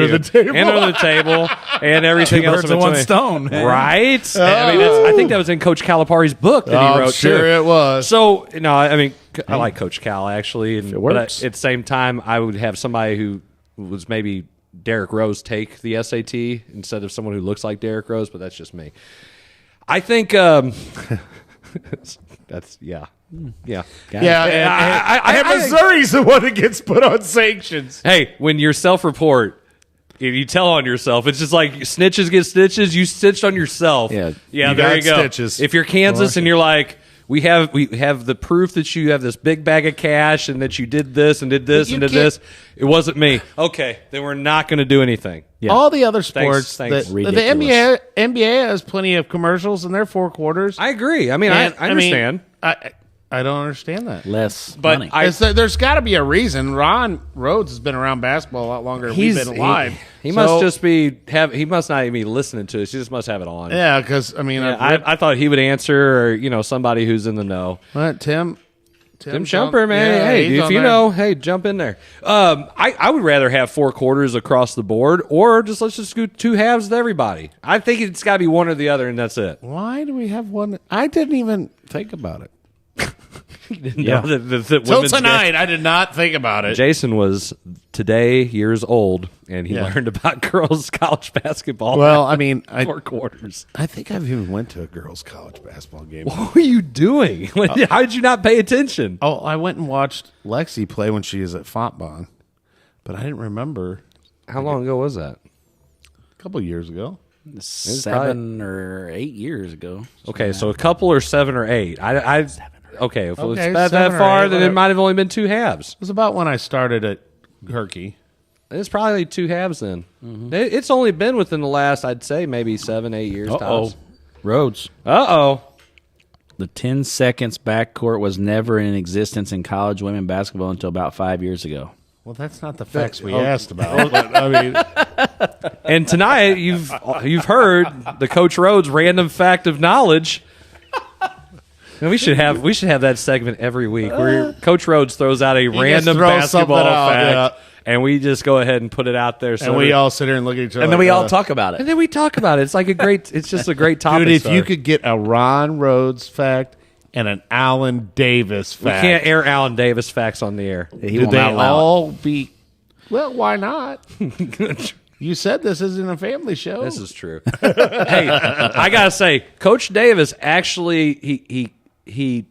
the table, and under the table, and everything else. 2 birds with one stone, man. Right? I think that was in Coach Calipari's book that he wrote. Sure, it was. So I like Coach Cal actually, it works. But at the same time, I would have somebody who was maybe Derrick Rose take the SAT instead of someone who looks like Derrick Rose. But that's just me. I think that's Yeah, and Missouri's the one that gets put on sanctions. Hey, when your self-report, you tell on yourself, it's just like snitches get stitches. You stitched on yourself. Yeah, there you go. Stitches. If you're Kansas and you're like, we have the proof that you have this big bag of cash and that you did this and did this and did this. It wasn't me. Okay, then we're not going to do anything. Yeah. All the other sports, Thanks. The NBA has plenty of commercials in their 4 quarters. I agree. I mean, I understand. I don't understand that. Less but money. There's got to be a reason. Ron Rhodes has been around basketball a lot longer than we've been alive. He must just be he must not even be listening to us. He just must have it on. Yeah, because I thought he would answer, or somebody who's in the know. What, Tim Shumper, man. Yeah, hey, if you know, hey, jump in there. I would rather have 4 quarters across the board, or let's just do 2 halves with everybody. I think it's got to be one or the other, and that's it. Why do we have one? I didn't even think about it. Till tonight, I did not think about it. Jason was today years old, and he learned about girls' college basketball. Well, I mean, 4 quarters. I think I've even went to a girls' college basketball game. What were you doing? How did you not pay attention? Oh, I went and watched Lexi play when she was at Fontbonne, but I didn't remember. How long ago was that? A couple years ago. 7 or 8 years ago. Okay, so a couple or 7 or 8. Okay, if it was that 7 or far, 8, then it might have only been 2 halves. It was about when I started at Herky. It's probably 2 halves then. Mm-hmm. It's only been within the last, I'd say, maybe 7, 8 years. Uh-oh. Rhodes. Uh-oh. The 10 seconds backcourt was never in existence in college women basketball until about 5 years ago. Well, that's not the facts we asked about. But, I mean, and tonight you've heard the Coach Rhodes random fact of knowledge. And we should have that segment every week where Coach Rhodes throws out a random basketball fact, and we just go ahead and put it out there. So we all sit here and look at each other, and then we all talk about it. And then we talk about it. It's like it's just a great topic. Dude, if you could get a Ron Rhodes fact and an Allen Davis fact, we can't air Allen Davis facts on the air. He won't allow it. Well, why not? You said this isn't a family show. This is true. Hey, I gotta say, Coach Davis actually we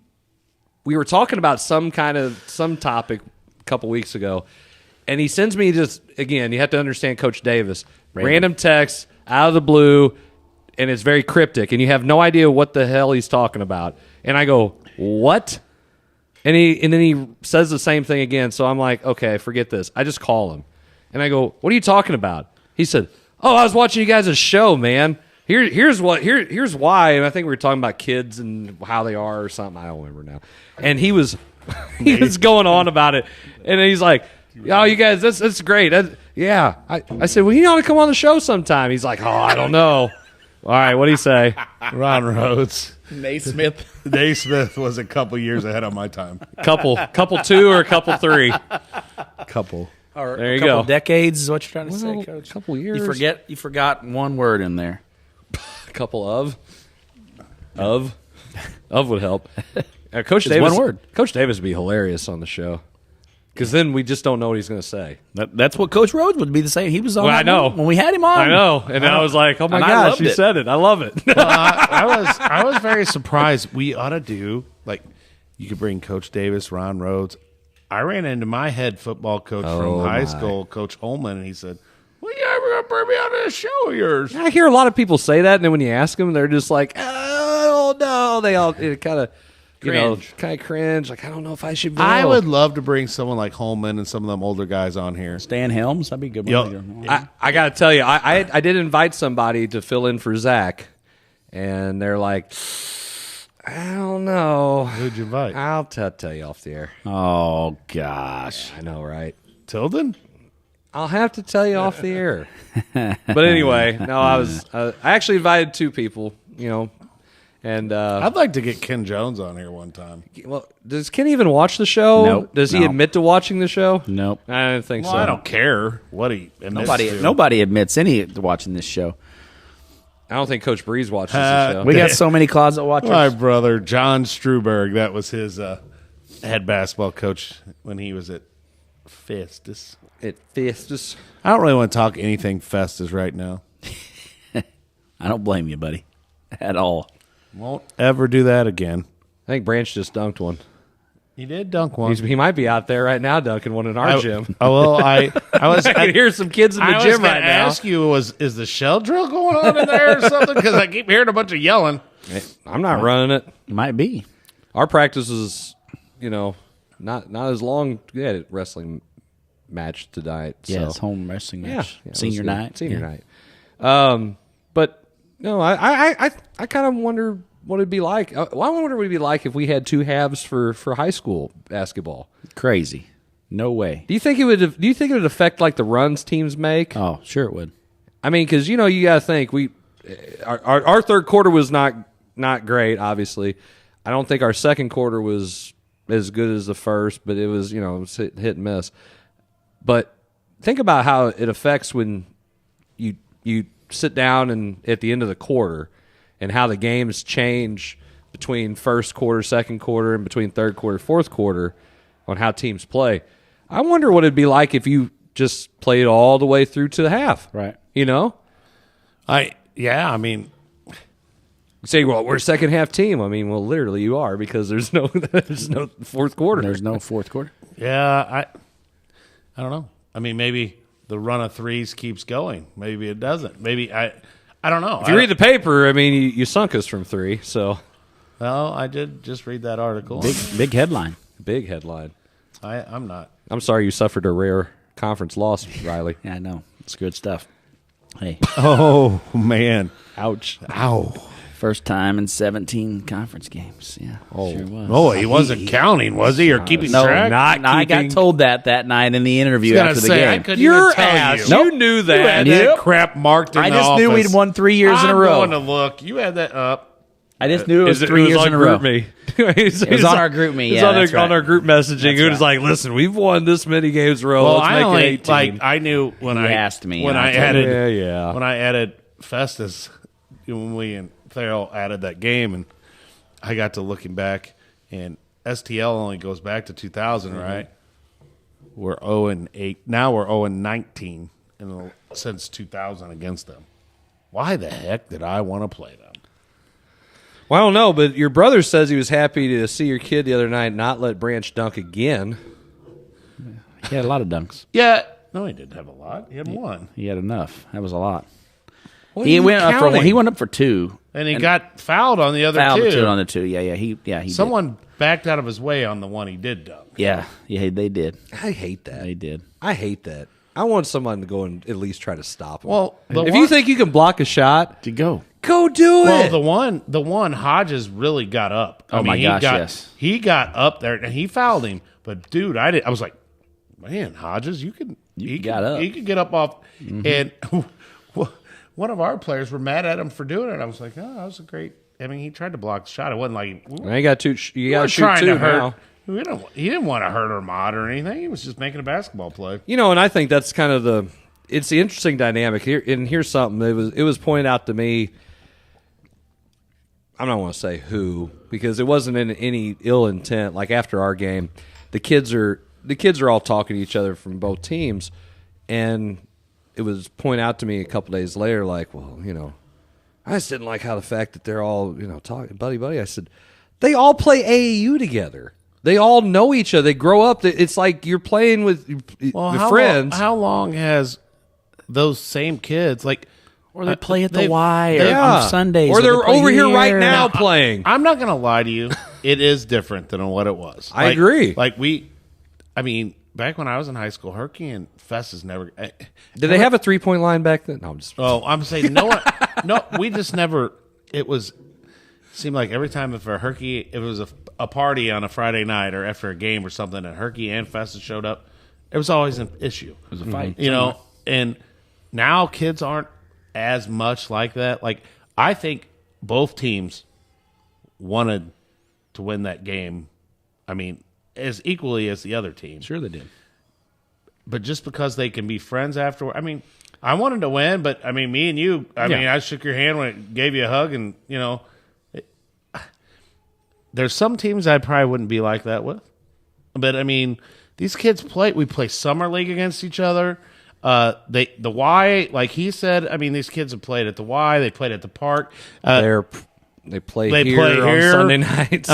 were talking about some topic a couple weeks ago, and he sends me just, again, you have to understand Coach Davis, random text out of the blue, and it's very cryptic, and you have no idea what the hell he's talking about. And I go, what? And then he says the same thing again. So I'm like, okay, forget this. I just call him, and I go, what are you talking about? He said, oh, I was watching you guys' show, man. Here's why, and I think we were talking about kids and how they are or something. I don't remember now. And he was going on about it, and he's like, "Oh, you guys, that's great." I said, "Well, you ought to come on the show sometime." He's like, "Oh, I don't know." All right, what do you say? Ron Rhodes, Naismith. Naismith was a couple years ahead of my time. Couple 2 or couple 3? Couple. Or there you a couple go. Decades is what you're trying to say, Coach. A couple years. You forgot one word in there. A couple of would help. Coach Davis. One word. Coach Davis would be hilarious on the show. Because then we just don't know what he's going to say. That's what Coach Rhodes would be the same. He was on. Well, I know when we had him on. I know, and I was like, "Oh my gosh, you said it! I love it." I was very surprised. We ought to do like you could bring Coach Davis, Ron Rhodes. I ran into my head football coach from high school, Coach Holman, and he said, "Well, you ever gonna bring me on this show of yours?" I hear a lot of people say that, and then when you ask them, they're just like, "Oh no!" They all kind of. Kind of cringe. Like, I don't know if I should go. I would love to bring someone like Holman and some of them older guys on here. Stan Helms, that'd be a good one. I got to tell you, I did invite somebody to fill in for Zach, and they're like, I don't know. Who'd you invite? I'll tell you off the air. Oh, gosh. Yeah, I know, right? Tilden? I'll have to tell you off the air. But anyway, no, I actually invited 2 people, And I'd like to get Ken Jones on here one time. Well, does Ken even watch the show? Nope. Does he admit to watching the show? Nope. I don't think so. I don't care what he admits to. Nobody admits to watching this show. I don't think Coach Breeze watches the show. We got so many closet watchers. My brother, John Struberg, that was his head basketball coach when he was at Festus. I don't really want to talk anything Festus right now. I don't blame you, buddy, at all. Won't ever do that again. I think Branch just dunked one. He did dunk one. He might be out there right now dunking one in our gym. Oh well, I can hear some kids in the gym right now. I ask you, is the shell drill going on in there or something? Because I keep hearing a bunch of yelling. I'm not running it. Might be. Our practice is, not as long. We had a wrestling match tonight. Yeah, it's home wrestling match. Yeah, Senior night. But no, I kind of wonder what it'd be like. I wonder what it'd be like if we had 2 halves for high school basketball. Crazy. No way. Do you think it would affect like the runs teams make? Oh, sure it would. I mean, because you got to think our third quarter was not great. Obviously, I don't think our second quarter was as good as the first, but it was hit and miss. But think about how it affects when you sit down and at the end of the quarter, and how the games change between first quarter, second quarter, and between third quarter, fourth quarter, on how teams play. I wonder what it'd be like if you just played all the way through to the half. Right. I mean, you say, well, we're a second half team. I mean, well, literally you are, because there's no fourth quarter. There's no fourth quarter. Yeah, I don't know. I mean, maybe the run of threes keeps going. Maybe it doesn't. Maybe I don't know. If you read the paper, I mean, you sunk us from 3. So, well, I did just read that article. Big headline. Big headline. I'm not. I'm sorry you suffered a rare conference loss, Riley. Yeah, I know. It's good stuff. Hey. Oh man. Ouch. Ow. First time in 17 conference games. Yeah, sure was. Oh, he wasn't counting, was he, or keeping track? I got told that night in the interview after the game. I couldn't even tell you. You knew that. You had that crap marked in the I just knew we'd won 3 years in a row. I'm going to look. You had that up. I just knew it was 3 years in a row. It was on our group me. Yeah, on our group messaging. It was like, listen, we've won this many games in a row. Well, let's make it 18. I knew when I asked me when I added when I added Festus, when we and Therrell added that game, and I got to looking back, and STL only goes back to 2000, right? We're 0-8 now. We're 0-19 since 2000 against them. Why the heck did I want to play them? Well, I don't know, but your brother says he was happy to see your kid the other night not let Branch dunk again. He had a lot of dunks. Yeah. No, he didn't have a lot. He had one. He had enough. That was a lot. He went up for one. He went up for 2. And he got fouled on the other fouled two. On the 2. Yeah. He Someone backed out of his way on the one he did dunk. Yeah, they did. I hate that. They did. I hate that. I want someone to go and at least try to stop him. Well, if you think you can block a shot, go do it. Well, the one Hodges really got up. Oh my gosh, yes. He got up there and he fouled him. But dude, I was like, man, Hodges, he could get up off. And one of our players were mad at him for doing it. I was like, oh, that was a great. I mean, he tried to block the shot. It wasn't like you got to shoot 2 now. He didn't want to hurt Ahmad or anything. He was just making a basketball play. And I think that's kind of it's the interesting dynamic here. And here's something it was pointed out to me. I don't want to say who, because it wasn't in any ill intent. Like after our game, the kids are the kids are all talking to each other from both teams, and it was pointed out to me a couple days later, like, well, I just didn't like how the fact that they're all, talking buddy. I said, they all play AAU together. They all know each other. They grow up. It's like you're playing with friends. How long has those same kids or they play at the Y on Sundays, or they're over here right now playing? I'm not going to lie to you. It is different than what it was. I agree. Back when I was in high school, Herky and Festus never. Did they have a 3-point line back then? No, I'm just. Oh, I'm saying no. We just never. It seemed like every time if it was a party on a Friday night or after a game or something, and Herky and Festus showed up, it was always an issue. It was a fight, And now kids aren't as much like that. Like, I think both teams wanted to win that game. I mean, as equally as the other team. Sure, they did. But just because they can be friends afterward, I wanted to win, but me and you, I shook your hand when it gave you a hug, and there's some teams I probably wouldn't be like that with. But these kids we play summer league against each other. The Y, like he said, these kids have played at the Y, they played at the park. They play here on Sunday nights.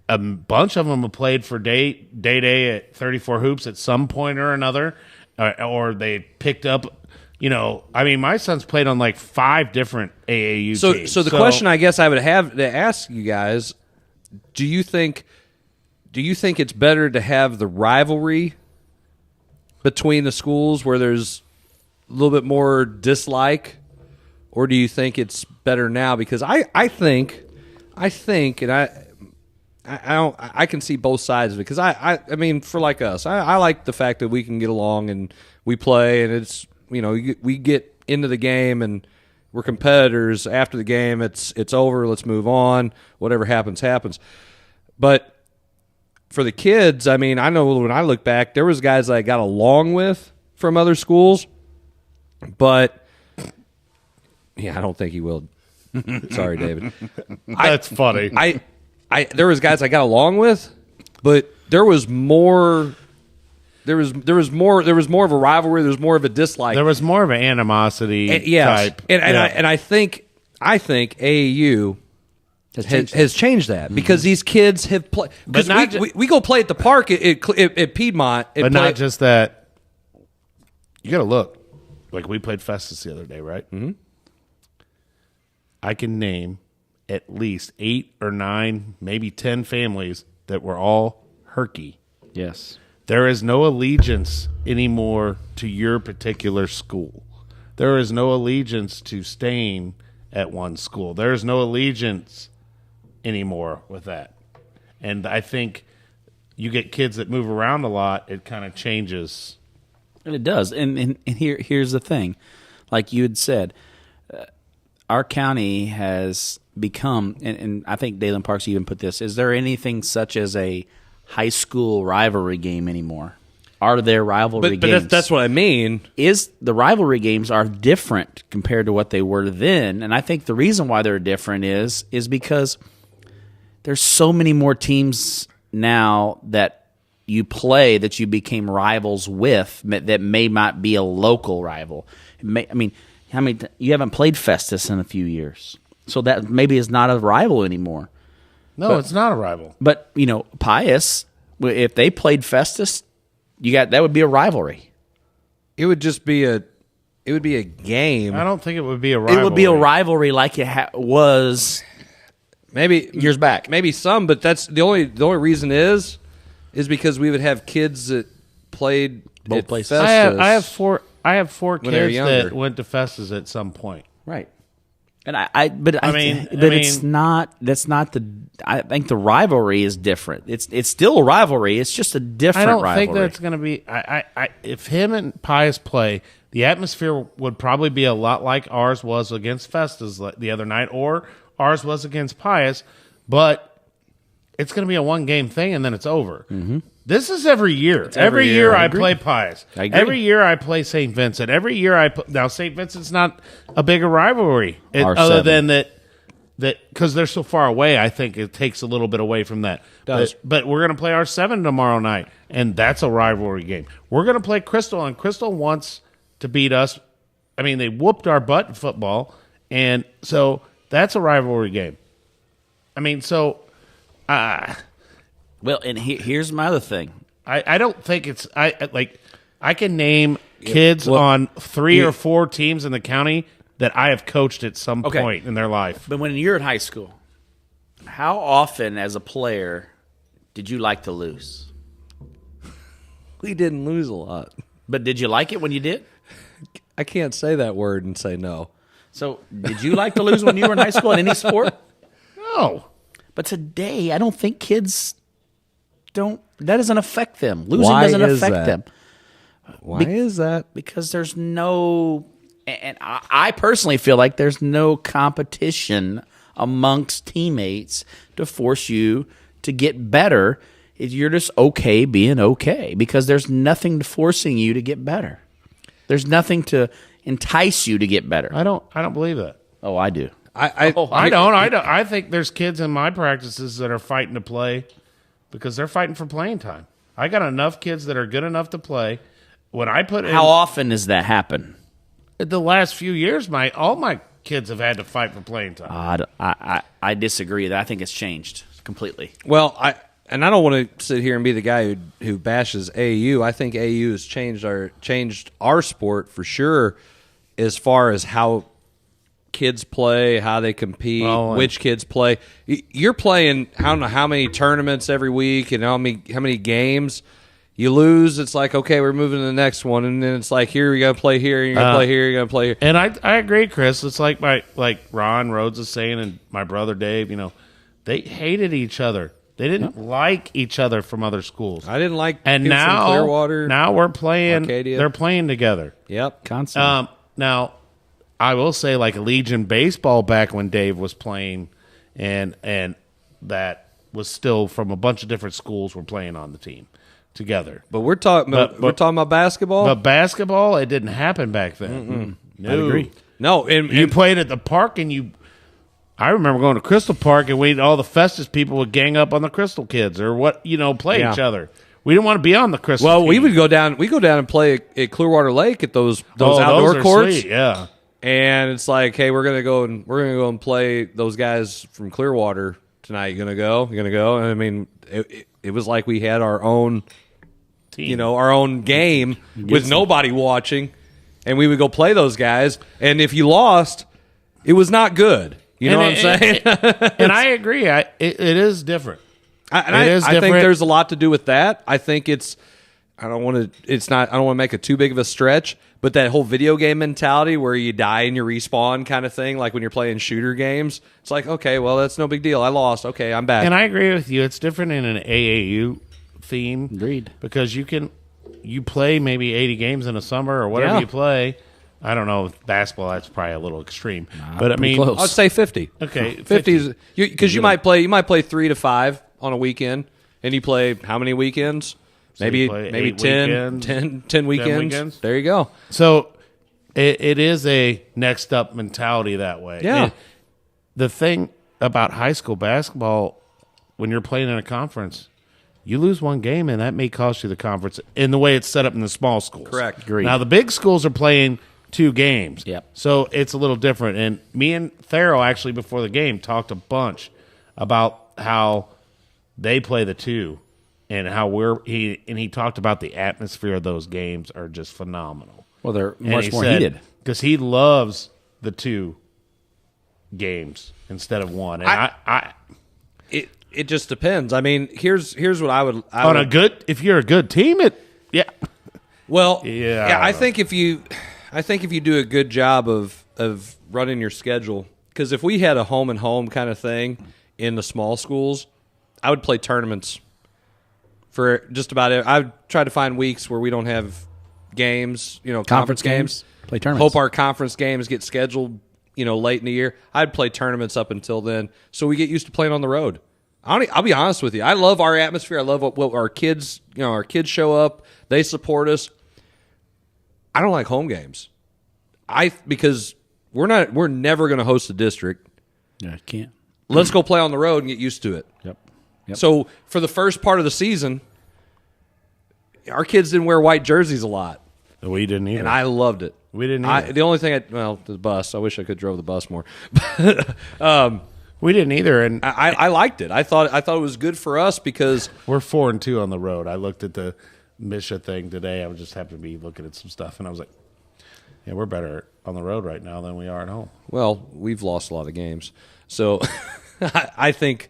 A bunch of them have played for day at 34 Hoops at some point or another, or they picked up. My son's played on like 5 different AAU teams. So the question I guess I would have to ask you guys: Do you think it's better to have the rivalry between the schools where there's a little bit more dislike, or do you think it's better now? Because I think, and I can see both sides of it, because I mean, for like us, I like the fact that we can get along and we play, and it's, we get into the game and we're competitors. After the game, it's over, let's move on, whatever happens. But for the kids, I know when I look back, there was guys that I got along with from other schools, but I don't think he will. Sorry, David. That's funny. There was guys I got along with, but there was more. There was more of a rivalry. There was more of a dislike. There was more of an animosity type. And I think AAU has changed that, because these kids have played. Because we go play at the park at Piedmont. But not just that. You got to look. Like, we played Festus the other day, right? Mm-hmm. I can name at least 8 or 9, maybe 10 families that were all Herky. Yes. There is no allegiance anymore to your particular school. There is no allegiance to staying at one school. There is no allegiance anymore with that. And I think you get kids that move around a lot, it kind of changes. And it does. And here's the thing. Like you had said, our county has become, and I think Dalen Parks even put this, is there anything such as a high school rivalry game anymore? Are there rivalry games? But that's what I mean. Is the rivalry games are different compared to what they were then, and I think the reason why they're different is because there's so many more teams now that you play that you became rivals with that may not be a local rival. You haven't played Festus in a few years, so that maybe is not a rival anymore. No, it's not a rival. But Pius, if they played Festus, that would be a rivalry. It would just be a game. I don't think it would be a rivalry. It would be a rivalry like it was maybe years back. Maybe some, but that's the only reason is because we would have kids that played both places. I have four kids that went to Festus at some point. Right. And it's not. That's not the. I think the rivalry is different. It's still a rivalry. It's just a different rivalry. I don't think that's going to be. If him and Pius play, the atmosphere would probably be a lot like ours was against Festus the other night, or ours was against Pius. But it's going to be a 1-game thing, and then it's over. Mm-hmm. This is every year. Every year I play Pius. I agree. Every year I play St. Vincent. Every year now St. Vincent's not a bigger rivalry, other than that that because they're so far away, I think it takes a little bit away from that. But we're going to play our 7 tomorrow night, and that's a rivalry game. We're going to play Crystal, and Crystal wants to beat us. I mean, they whooped our butt in football, and so that's a rivalry game. I mean, so well, and here's my other thing. I don't think it's I can name kids on 3 or 4 teams in the county that I have coached at some point in their life. But when you're in high school, how often as a player did you like to lose? We didn't lose a lot. But did you like it when you did? I can't say that word and say no. So did you like to lose when you were in high school in any sport? No. But today, I don't think kids that doesn't affect them. Losing doesn't affect them. Why is that? Because there's no, and I personally feel like there's no competition amongst teammates to force you to get better. You're just okay being okay because there's nothing forcing you to get better. There's nothing to entice you to get better. I don't believe that. Oh, I do. I don't. I think there's kids in my practices that are fighting to play because they're fighting for playing time. I got enough kids that are good enough to play. When I put How often does that happen? The last few years, all my kids have had to fight for playing time. I disagree. I think it's changed completely. Well, I don't want to sit here and be the guy who bashes AAU. I think AAU has changed our sport for sure, as far as how kids play, how they compete, which kids play. You're playing I don't know how many tournaments every week and how many games. You lose, it's like, okay, we're moving to the next one, and then it's like, here you're gonna play here, you're gonna play here, you're gonna play here. And I agree, Chris. It's like Ron Rhodes is saying, and my brother Dave. They hated each other. They didn't like each other from other schools. I didn't like. And kids now, from Clearwater, now we're playing. Arcadia. They're playing together. Yep, constantly. Now, I will say, like Legion baseball back when Dave was playing, and that was still from a bunch of different schools were playing on the team together. But we're talking about basketball. But basketball, it didn't happen back then. No. I agree. No, and you played at the park, and I remember going to Crystal Park, and all the Festus people would gang up on the Crystal kids or play each other. We didn't want to be on the Crystal. Well, team. we go down and play at Clearwater Lake at those outdoor those are courts. Sweet, yeah. And it's like, hey, we're gonna go and play those guys from Clearwater tonight. You gonna go? And I mean, it was like we had our own team, our own game with nobody watching, and we would go play those guys. And if you lost, it was not good. You know what I'm saying? And I agree. It is different. I think there's a lot to do with that. I think I don't want to make it too big of a stretch, but that whole video game mentality where you die and you respawn kind of thing, like when you're playing shooter games, it's like, okay, well, that's no big deal. I lost. Okay, I'm back. And I agree with you. It's different in an AAU theme. Agreed. Because you play maybe 80 games in a summer or whatever you play. I don't know. With basketball, that's probably a little extreme. But I mean, I'd say 50. Okay, 50 is because you might play 3 to 5 on a weekend, and you play how many weekends? So maybe 10 weekends. 10 weekends. There you go. So it is a next up mentality that way. Yeah. The thing about high school basketball, when you're playing in a conference, you lose one game, and that may cost you the conference in the way it's set up in the small schools. Correct. Agreed. Now, the big schools are playing 2 games. Yep. So it's a little different. And me and Thero actually before the game talked a bunch about how they play the 2 and how he talked about the atmosphere of those games are just phenomenal. Well, they're much more heated. Because he loves the 2 games instead of 1. And it just depends. I mean, here's what I would if you're a good team, Well, yeah. I think if you do a good job of running your schedule, because if we had a home and home kind of thing in the small schools, I would play tournaments for just about it. I would try to find weeks where we don't have games, conference games. Play tournaments. Hope our conference games get scheduled, late in the year. I'd play tournaments up until then, so we get used to playing on the road. I'll be honest with you. I love our atmosphere. I love what our kids, our kids show up. They support us. I don't like home games. Because we're never going to host a district. Yeah, I can't. Let's go play on the road and get used to it. Yep. So for the first part of the season, our kids didn't wear white jerseys a lot. We didn't either. And I loved it. We didn't either. The only thing, the bus. I wish I could drove the bus more. We didn't either, and I liked it. I thought it was good for us because we're 4-2 on the road. I looked at the Misha thing today. I was just happened to be looking at some stuff, and I was like, yeah, we're better on the road right now than we are at home. Well, we've lost a lot of games. So I think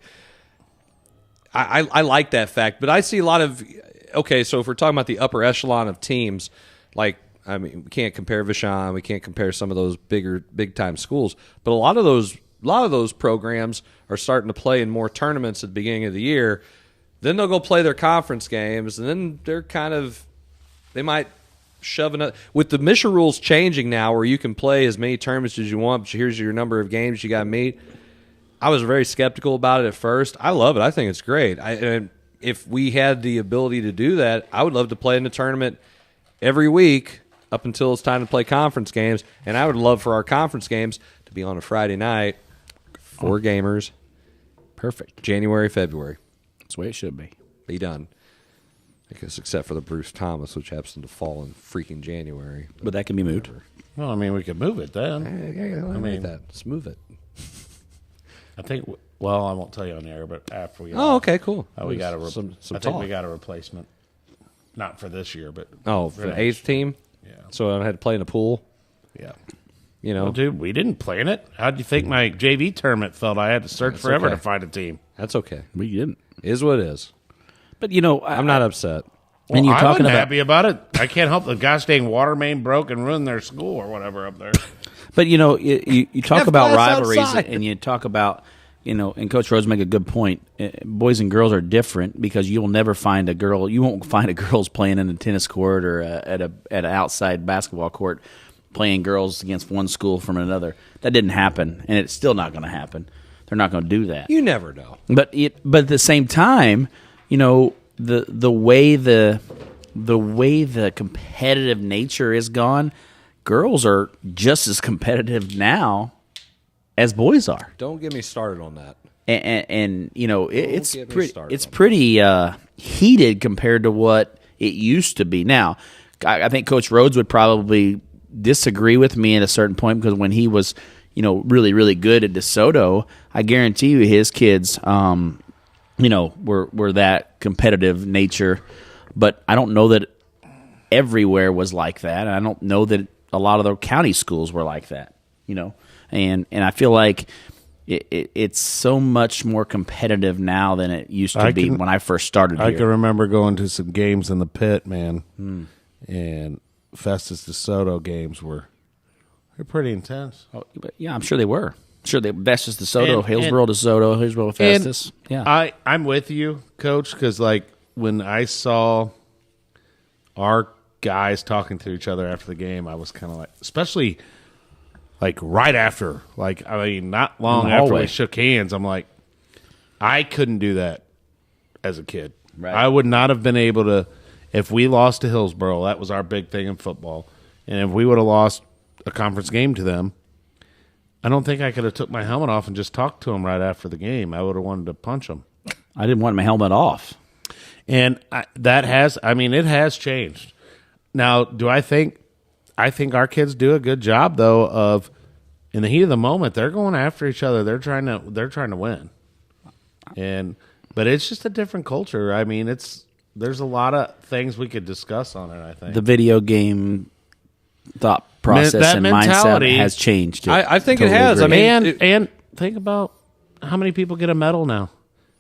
I like that fact. But I see a lot of – so if we're talking about the upper echelon of teams, we can't compare Vashon. We can't compare some of those big-time schools. But a lot of those programs are starting to play in more tournaments at the beginning of the year. Then they'll go play their conference games, and then they're they might – shoving it with the Misha rules changing now, where you can play as many tournaments as you want, but here's your number of games you got to meet. I was very skeptical about it at first. I love it. I think it's great. And if we had the ability to do that, I would love to play in the tournament every week up until it's time to play conference games. And I would love for our conference games to be on a Friday night, 4 gamers. Perfect. January, February. That's the way it should be. Be done. I guess except for the Bruce Thomas, which happens to fall in freaking January. But that can be moved. Well, I mean, we could move it then. I mean, let's move it. I think. Well, I won't tell you on the air, but after we. Okay, cool. We got a. I think we got a replacement. Not for this year, but for the 8th team. Yeah. So I had to play in a pool. Yeah. Well, dude, we didn't play in it. How do you think my JV tournament felt? I had to search forever to find a team. That's okay. We didn't. Is what it is. But I'm not upset. Well, and you're talking happy about it. I can't help the gosh dang water main broke and ruined their school or whatever up there. But you talk about rivalries outside. and you talk about and Coach Rhodes make a good point. Boys and girls are different because you will never find a girl. You won't find a girls playing in a tennis court or at an outside basketball court playing girls against one school from another. That didn't happen, and it's still not going to happen. They're not going to do that. You never know. But at the same time, the way the competitive nature is gone, girls are just as competitive now as boys are. Don't get me started on that. And it's pretty heated compared to what it used to be. Now, I think Coach Rhodes would probably disagree with me at a certain point because when he was, really, really good at DeSoto, I guarantee you his kids, were that competitive nature. But I don't know that everywhere was like that. And I don't know that a lot of the county schools were like that, And I feel like it's so much more competitive now than it used to be when I first started here. I can remember going to some games in the pit, man. And Festus DeSoto games were pretty intense. Oh, yeah, I'm sure they were. Festus DeSoto, Hillsboro DeSoto, Hillsboro Festus. Yeah, I'm with you, Coach, because when I saw our guys talking to each other after the game, I was kind of especially right after, not long after we shook hands, I'm like, I couldn't do that as a kid. Right. I would not have been able to, if we lost to Hillsboro, that was our big thing in football, and if we would have lost a conference game to them, I don't think I could have took my helmet off and just talked to them right after the game. I would have wanted to punch them. I didn't want my helmet off. And it has changed. Now, do I think our kids do a good job though of in the heat of the moment they're going after each other. They're trying to win. But it's just a different culture. I mean, there's a lot of things we could discuss on it, I think. The video game thought process and mindset has changed. I think totally it has. Agree. I mean, and think about how many people get a medal now.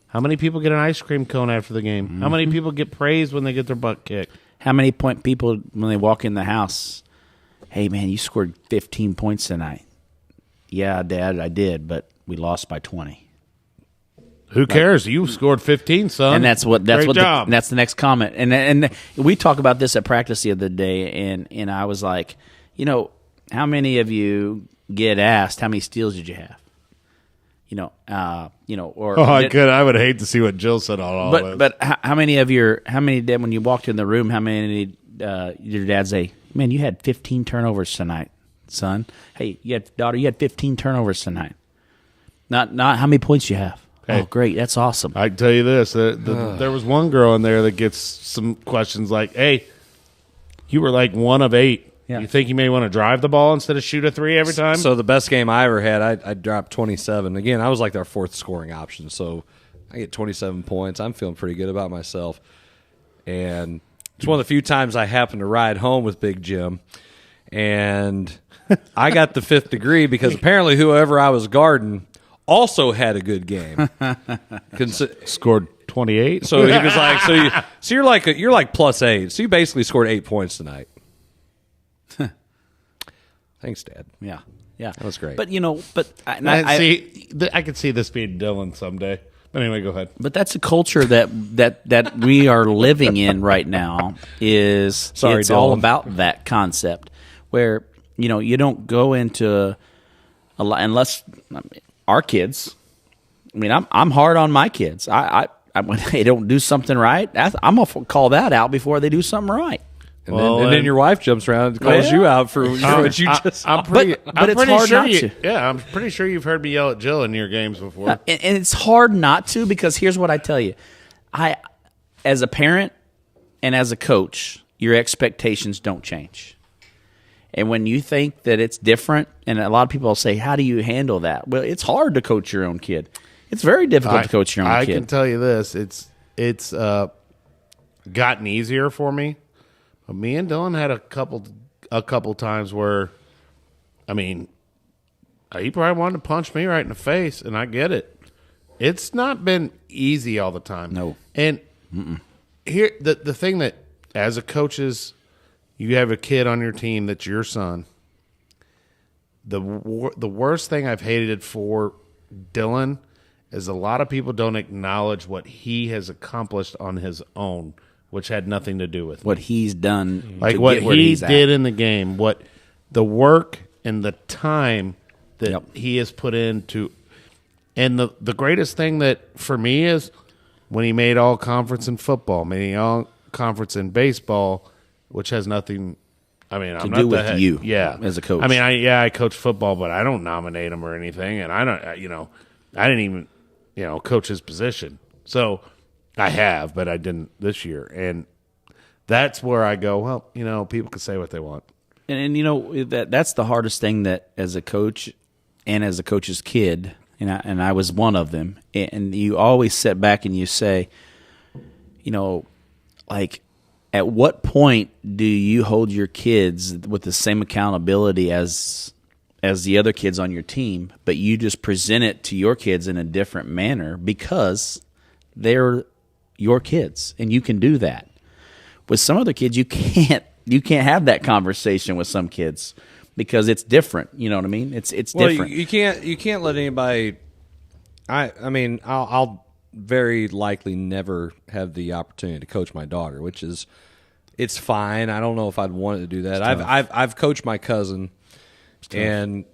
How many people get an ice cream cone after the game? Mm-hmm. How many people get praised when they get their butt kicked? How many people when they walk in the house, hey, man, you scored 15 points tonight. Yeah, Dad, I did, but we lost by 20. Who cares? You scored 15, son. And that's the next comment. And we talk about this at practice the other day, and I was like, how many of you get asked how many steals did you have? I would hate to see what Jill said on all this. But how many when you walked in the room, how many did your dad say, man, you had 15 turnovers tonight, son? Hey, you had 15 turnovers tonight. Not how many points you have. Hey. Oh, great. That's awesome. I can tell you this. There was one girl in there that gets some questions like, hey, you were like 1 of 8. Yeah. You think you may want to drive the ball instead of shoot a 3 every time? So the best game I ever had, I dropped 27. Again, I was like their 4th scoring option, so I get 27 points. I'm feeling pretty good about myself. And it's one of the few times I happened to ride home with Big Jim, and I got the 5th degree because apparently whoever I was guarding also had a good game. Scored 28. So he was like, so you're like plus 8. So you basically scored 8 points tonight. Thanks, Dad. Yeah. That was great. But I could see this being Dylan someday. But anyway, go ahead. But that's a culture that we are living in right now. It's Dylan. all about that concept where you don't go into a lot unless our kids. I mean, I'm hard on my kids. I when they don't do something right, I'm gonna call that out before they do something right. And then your wife jumps around and calls you out for what you just. But it's hard not to. Yeah, I'm pretty sure you've heard me yell at Jill in your games before. And it's hard not to, because here's what I tell you. As a parent and as a coach, your expectations don't change. And when you think that it's different, and a lot of people say, how do you handle that? Well, it's hard to coach your own kid. It's very difficult to coach your own kid. I can tell you this. It's gotten easier for me. But me and Dylan had a couple times where, I mean, he probably wanted to punch me right in the face, and I get it. It's not been easy all the time. No. And here, the thing that, as a coaches, you have a kid on your team that's your son. The worst thing I've hated for Dylan is a lot of people don't acknowledge what he has accomplished on his own, which had nothing to do with what he's done, like what he did in the game, what the work and the time that he has put into. And the greatest thing that for me is when he made all conference in football, made all conference in baseball, which has nothing. I mean, I'm do not with you, as a coach. I mean, I coach football, but I don't nominate him or anything, and I don't, I didn't even, coach his position. So I have, but I didn't this year, and that's where I go. Well, people can say what they want, and that's the hardest thing that as a coach and as a coach's kid, and I was one of them. And you always sit back and you say, like, at what point do you hold your kids with the same accountability as the other kids on your team, but you just present it to your kids in a different manner because they're your kids, and you can do that. With some other kids, you can't have that conversation with some kids because it's different. You know what I mean? It's different. You can't let anybody. I mean, I'll very likely never have the opportunity to coach my daughter, which is, it's fine. I don't know if I'd want to do that. I've coached my cousin, and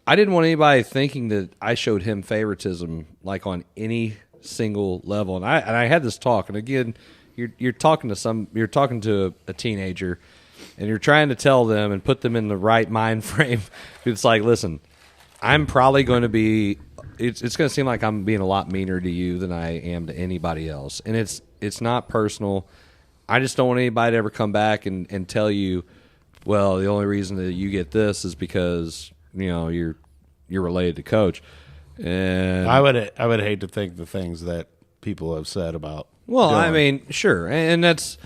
I didn't want anybody thinking that I showed him favoritism, like on any single level. And I had this talk, and again, you're talking to a teenager, and you're trying to tell them and put them in the right mind frame. It's like, listen, I'm probably going to be. It's going to seem like I'm being a lot meaner to you than I am to anybody else, and it's not personal. I just don't want anybody to ever come back and tell you, well, the only reason that you get this is because you're related to Coach. And I would hate to think the things that people have said about. Well, Dylan. I mean, sure, and that's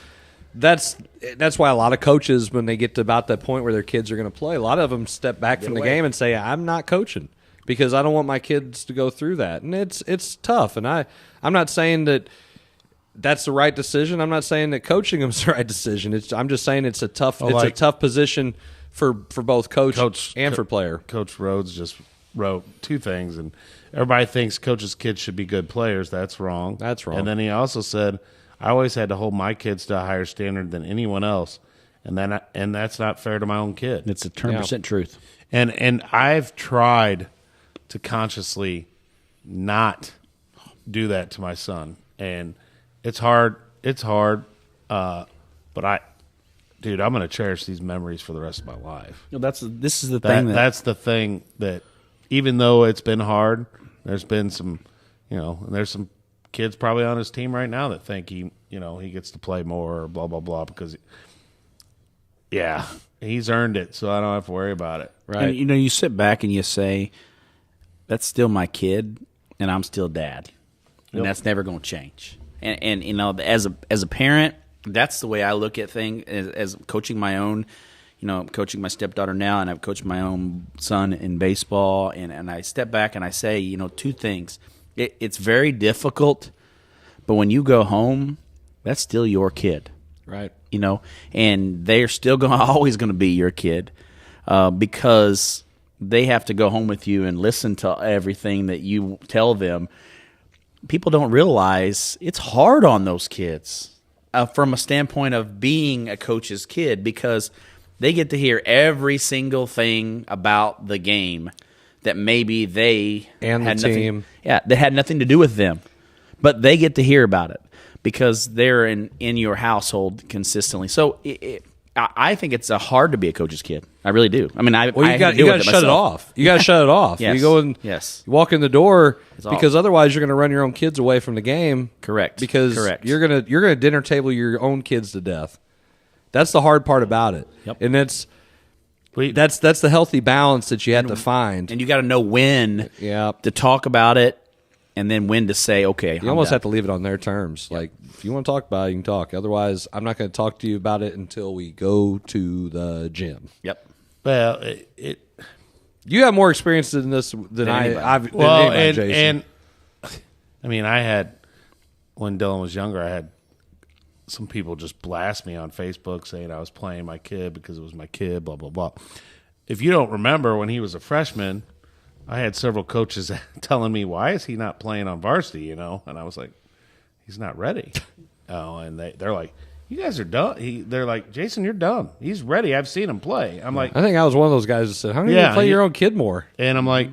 why a lot of coaches, when they get to about that point where their kids are going to play, a lot of them step back from the game and say, "I'm not coaching because I don't want my kids to go through that." And it's tough. And I'm not saying that that's the right decision. I'm not saying that coaching them is the right decision. I'm just saying it's a tough a tough position for both coach and for player. Coach Rhodes just wrote 2 things, and everybody thinks coaches' kids should be good players. That's wrong. That's wrong. And then he also said, I always had to hold my kids to a higher standard than anyone else, and that's not fair to my own kid. It's 100% truth. And I've tried to consciously not do that to my son, and it's hard. But dude, I'm going to cherish these memories for the rest of my life. This is the thing. That's the thing that, even though it's been hard, There's been some, and there's some kids probably on his team right now that think he gets to play more or blah, blah, blah because, he's earned it, so I don't have to worry about it. Right. And, you sit back and you say, that's still my kid, and I'm still dad. And that's never going to change. And as a parent, that's the way I look at things as coaching my own. I'm coaching my stepdaughter now, and I've coached my own son in baseball. And I step back and I say, two things. It's very difficult, but when you go home, that's still your kid. Right. And they're still always going to be your kid because they have to go home with you and listen to everything that you tell them. People don't realize it's hard on those kids from a standpoint of being a coach's kid because they get to hear every single thing about the game that maybe they and had the nothing, team. that had nothing to do with them, but they get to hear about it because they're in your household consistently. So I think it's hard to be a coach's kid. I really do. I mean, you got to shut it off. You got to shut it off. Yes. You go and you walk in the door because otherwise you're going to run your own kids away from the game. Correct. Because you're gonna dinner table your own kids to death. That's the hard part about it. Yep. And that's the healthy balance that you have to find. And you got to know when to talk about it and then when to say, okay, you almost have to leave it on their terms. Yep. Like, if you want to talk about it, you can talk. Otherwise, I'm not going to talk to you about it until we go to the gym. Yep. Well, you have more experience in this than I've. And I mean, I had when Dylan was younger, I had some people just blast me on Facebook saying I was playing my kid because it was my kid, blah, blah, blah. If you don't remember, when he was a freshman, I had several coaches telling me, why is he not playing on varsity, And I was like, he's not ready. And they're like, you guys are done. They're like, Jason, you're done. He's ready. I've seen him play. I'm like, I think I was one of those guys that said, how do you play your own kid more? And I'm like,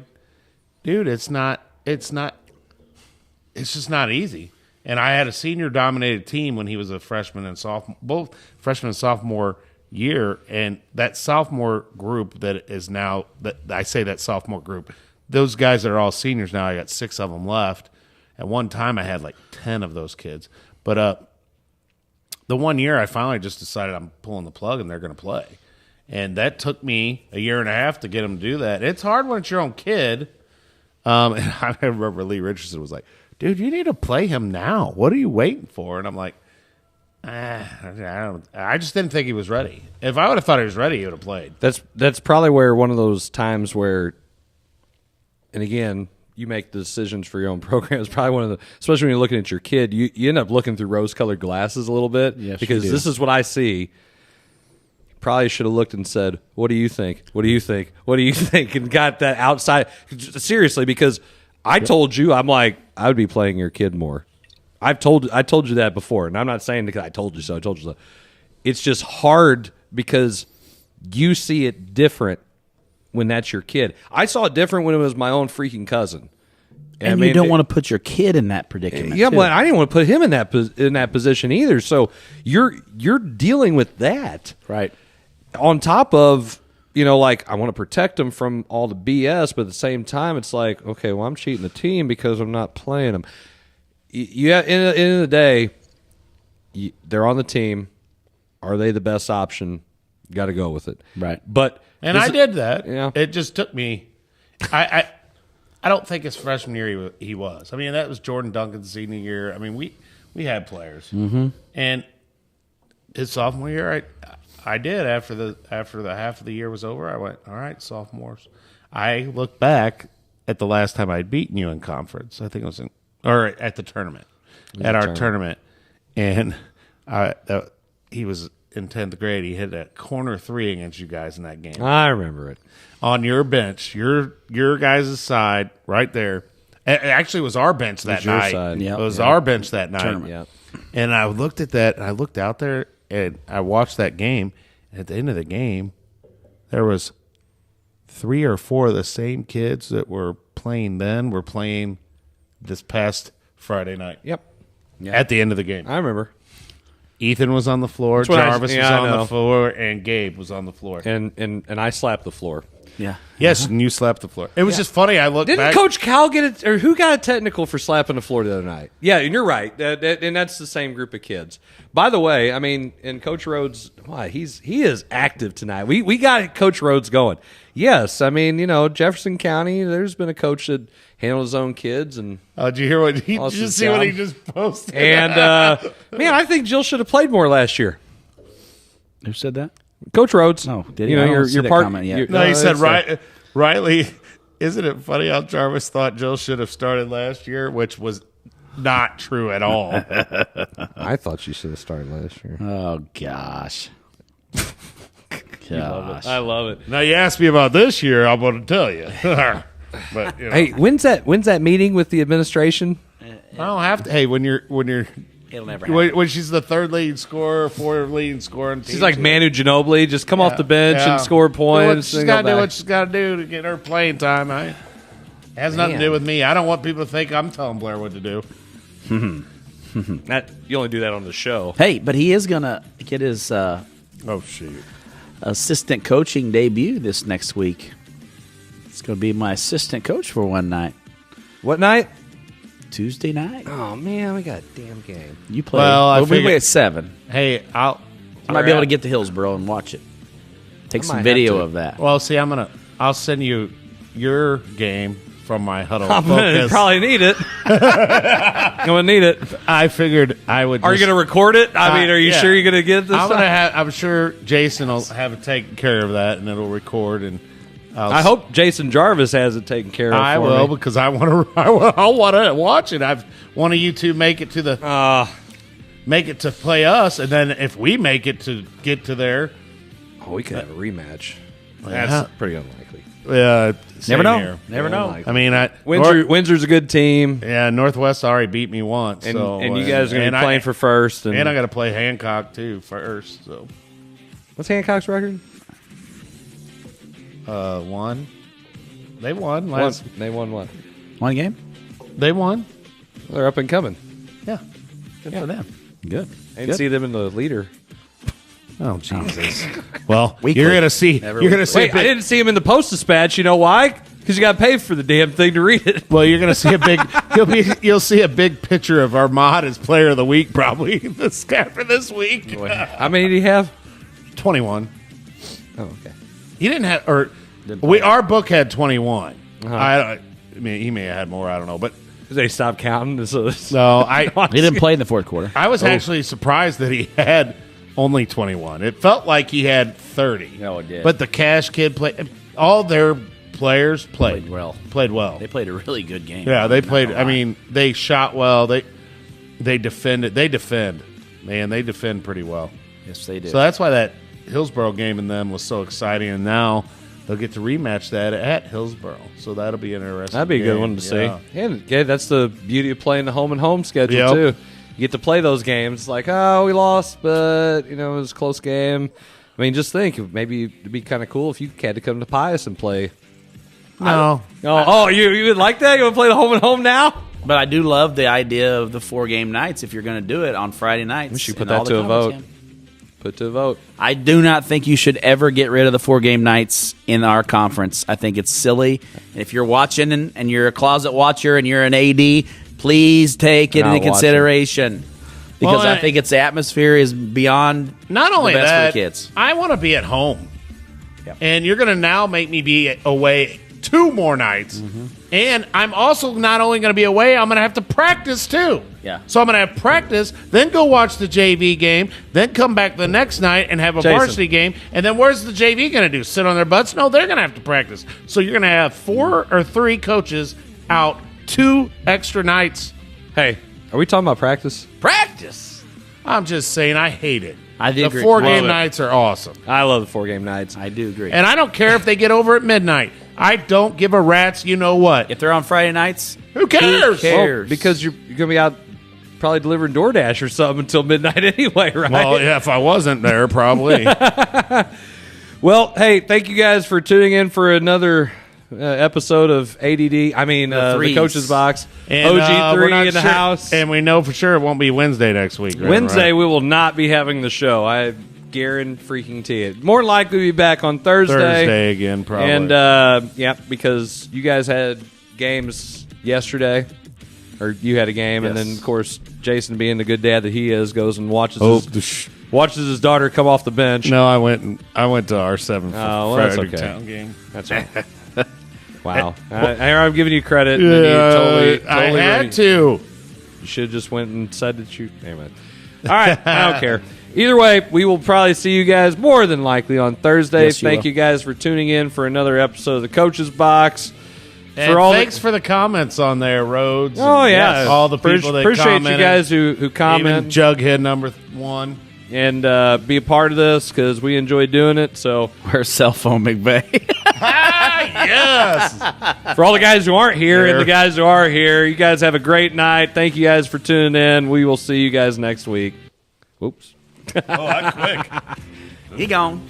dude, it's just not easy. And I had a senior-dominated team when he was a freshman and sophomore, both freshman and sophomore year. And that sophomore group that is now, that sophomore group, those guys that are all seniors now, I got 6 of them left. At one time, I had like 10 of those kids. But the one year, I finally just decided I'm pulling the plug and they're going to play. And that took me a year and a half to get them to do that. It's hard when it's your own kid. And I remember Lee Richardson was like, dude, you need to play him now. What are you waiting for? And I'm like, I just didn't think he was ready. If I would have thought he was ready, he would have played. That's probably where one of those times where, and again, you make the decisions for your own program. It's probably one of the, especially when you're looking at your kid, you end up looking through rose-colored glasses a little bit. Yes, because this is what I see. Probably should have looked and said, what do you think? What do you think? What do you think? And got that outside. Seriously, because I told you, I'm like, I would be playing your kid more. I told you that before, and I'm not saying because I told you so. I told you so. It's just hard because you see it different when that's your kid. I saw it different when it was my own freaking cousin. And you don't want to put your kid in that predicament. Yeah, but I didn't want to put him in that position either. So you're dealing with that, right? On top of, like, I want to protect him from all the BS, but at the same time, it's like, okay, well, I'm cheating the team because I'm not playing him. Yeah, in the end of the day, they're on the team. Are they the best option? Got to go with it, right? But I did that. Yeah, it just took me. I don't think his freshman year he was. I mean, that was Jordan Duncan's senior year. I mean, we had players, and his sophomore year, I did after the half of the year was over. I went, all right, sophomores. I looked back at the last time I'd beaten you in conference. I think it was at the tournament, our tournament, and he was in 10th grade. He hit a corner 3 against you guys in that game. I remember it. On your bench, your guys' side, right there. It actually was our bench that night. Yep. It was our bench that night. Tournament. Yep. And I looked at that, and I looked out there, and I watched that game. And at the end of the game, there was 3 or 4 of the same kids that were playing then were playing this past Friday night. Yep. At the end of the game. I remember. Ethan was on the floor, Jarvis was on the floor, and Gabe was on the floor. And I slapped the floor. Yeah. Yes, and you slapped the floor. It was just funny. I looked Didn't back. Coach Cal get it, or who got a technical for slapping the floor the other night? Yeah, and you're right. And that's the same group of kids. By the way, I mean, and Coach Rhodes, he is active tonight. We got Coach Rhodes going. Yes, I mean, Jefferson County, there's been a coach that handled his own kids. And did you hear what he just see what he just posted? And, man, I think Jill should have played more last year. Who said that? Coach Rhodes. Oh, did he? Your part. Comment yet. No, he said Riley. Isn't it funny how Jarvis thought Jill should have started last year, which was not true at all. I thought she should have started last year. Oh gosh. I love it. Now you asked me about this year, I'm going to tell you. But hey, when's that meeting with the administration? I don't have to. Hey, when you're it'll never happen. When she's the third leading scorer, fourth leading scorer, and she's like Manu Ginobili, just come off the bench and score points. She's got to do what she's got to do to get her playing time. It has nothing to do with me. I don't want people to think I'm telling Blair what to do. You only do that on the show. Hey, but he is gonna get his assistant coaching debut this next week. It's gonna be my assistant coach for one night. What night? Tuesday night. Oh man, we got a damn game. You play. Well, we play at 7. Hey, I might be able to get to Hillsboro and watch it. Take some video of that. Well, see, I'll send you your game from my huddle. I'm gonna probably need it. I'm gonna need it. I figured I would. Are you gonna record it? I mean, are you sure you're gonna get this? I'm sure Jason will have it taken care of that, and it'll record. And I hope Jason Jarvis has it taken care of. I will because I want to. I want to watch it. I've one of you two make it to the make it to play us, and then if we make it to get to there, we could have a rematch. That's pretty unlikely. Never know. Here. Never know. I mean, Windsor's a good team. Yeah, Northwest already beat me once, and so, you guys are going to be playing for first, and I got to play Hancock too first. So, what's Hancock's record? 1. They won last. They won what? One game. They won. They're up and coming. Yeah, good for them. Good. I didn't see them in the leader. Oh Jesus! Well, you're gonna see. You're gonna see. Wait, I didn't see him in the Post-Dispatch. You know why? Because you got to pay for the damn thing to read it. Well, you're gonna see a big. You'll see a big picture of Armand as Player of the Week probably after this week. How many did he have? 21. Oh, okay. He didn't have, our book had 21. I mean, he may have had more. I don't know, but they stopped counting. No, he didn't play in the fourth quarter. I was actually surprised that he had only 21. It felt like he had 30. No, it did. But the Cash Kid played. All their players played well. Played well. They played a really good game. Yeah, they played. I mean, they shot well. They defended. They defend. Man, they defend pretty well. Yes, they do. So that's why that Hillsboro game and them was so exciting. And now they'll get to rematch that at Hillsboro. So that'll be interesting. That'd be a good one to see. And that's the beauty of playing the home and home schedule too. You get to play those games. It's like, oh, we lost, but it was a close game. I mean, just think, maybe it'd be kind of cool if you had to come to Pius and play. No. You would like that? You want to play the home and home now? But I do love the idea of the 4-game nights if you're going to do it on Friday nights. We should put that to a vote. Put to a vote. I do not think you should ever get rid of the 4-game nights in our conference. I think it's silly. And if you're watching and you're a closet watcher and you're an AD, please take it into consideration. Because I think its atmosphere is beyond not only the best that, for the kids. I want to be at home. Yep. And you're going to now make me be away 2 more nights. Mm-hmm. And I'm also not only going to be away, I'm going to have to practice too. Yeah. So I'm going to have practice, then go watch the JV game, then come back the next night and have a varsity game. And then where's the JV going to do? Sit on their butts? No, they're going to have to practice. So you're going to have 4 or 3 coaches out 2 extra nights. Hey, are we talking about practice? Practice? I'm just saying I hate it. I do agree. The 4-game nights are awesome. I love the 4-game nights. I do agree. And I don't care if they get over at midnight. I don't give a rat's you know what. If they're on Friday nights, who cares? Well, because you're going to be out probably delivering DoorDash or something until midnight anyway, right? Well, yeah, if I wasn't there, probably. Well, hey, thank you guys for tuning in for another episode of ADD. I mean, the Coach's Box. And, OG3 in the house. And we know for sure it won't be Wednesday next week. Right? Wednesday, we will not be having the show. Guarantee it. More than likely be back on Thursday. Thursday again, probably. And, because you guys had games yesterday. Or you had a game, and then, of course, Jason, being the good dad that he is, goes and watches his daughter come off the bench. No, I went to our 7 Fredericktown game. That's right. Wow. I'm giving you credit. Yeah, and you totally I had to. You should have just went and said that you... Anyway. All right. I don't care. Either way, we will probably see you guys more than likely on Thursday. Yes, Thank you guys for tuning in for another episode of the Coach's Box. And thanks for the comments on there, Rhodes. Oh, yeah. All the people that appreciate commented. you guys who comment. Even Jughead number 1. And be a part of this because we enjoy doing it. So Where's Cell Phone McVey? Yes. For all the guys who aren't here and the guys who are here, you guys have a great night. Thank you guys for tuning in. We will see you guys next week. Whoops. Oh, that's quick. He gone.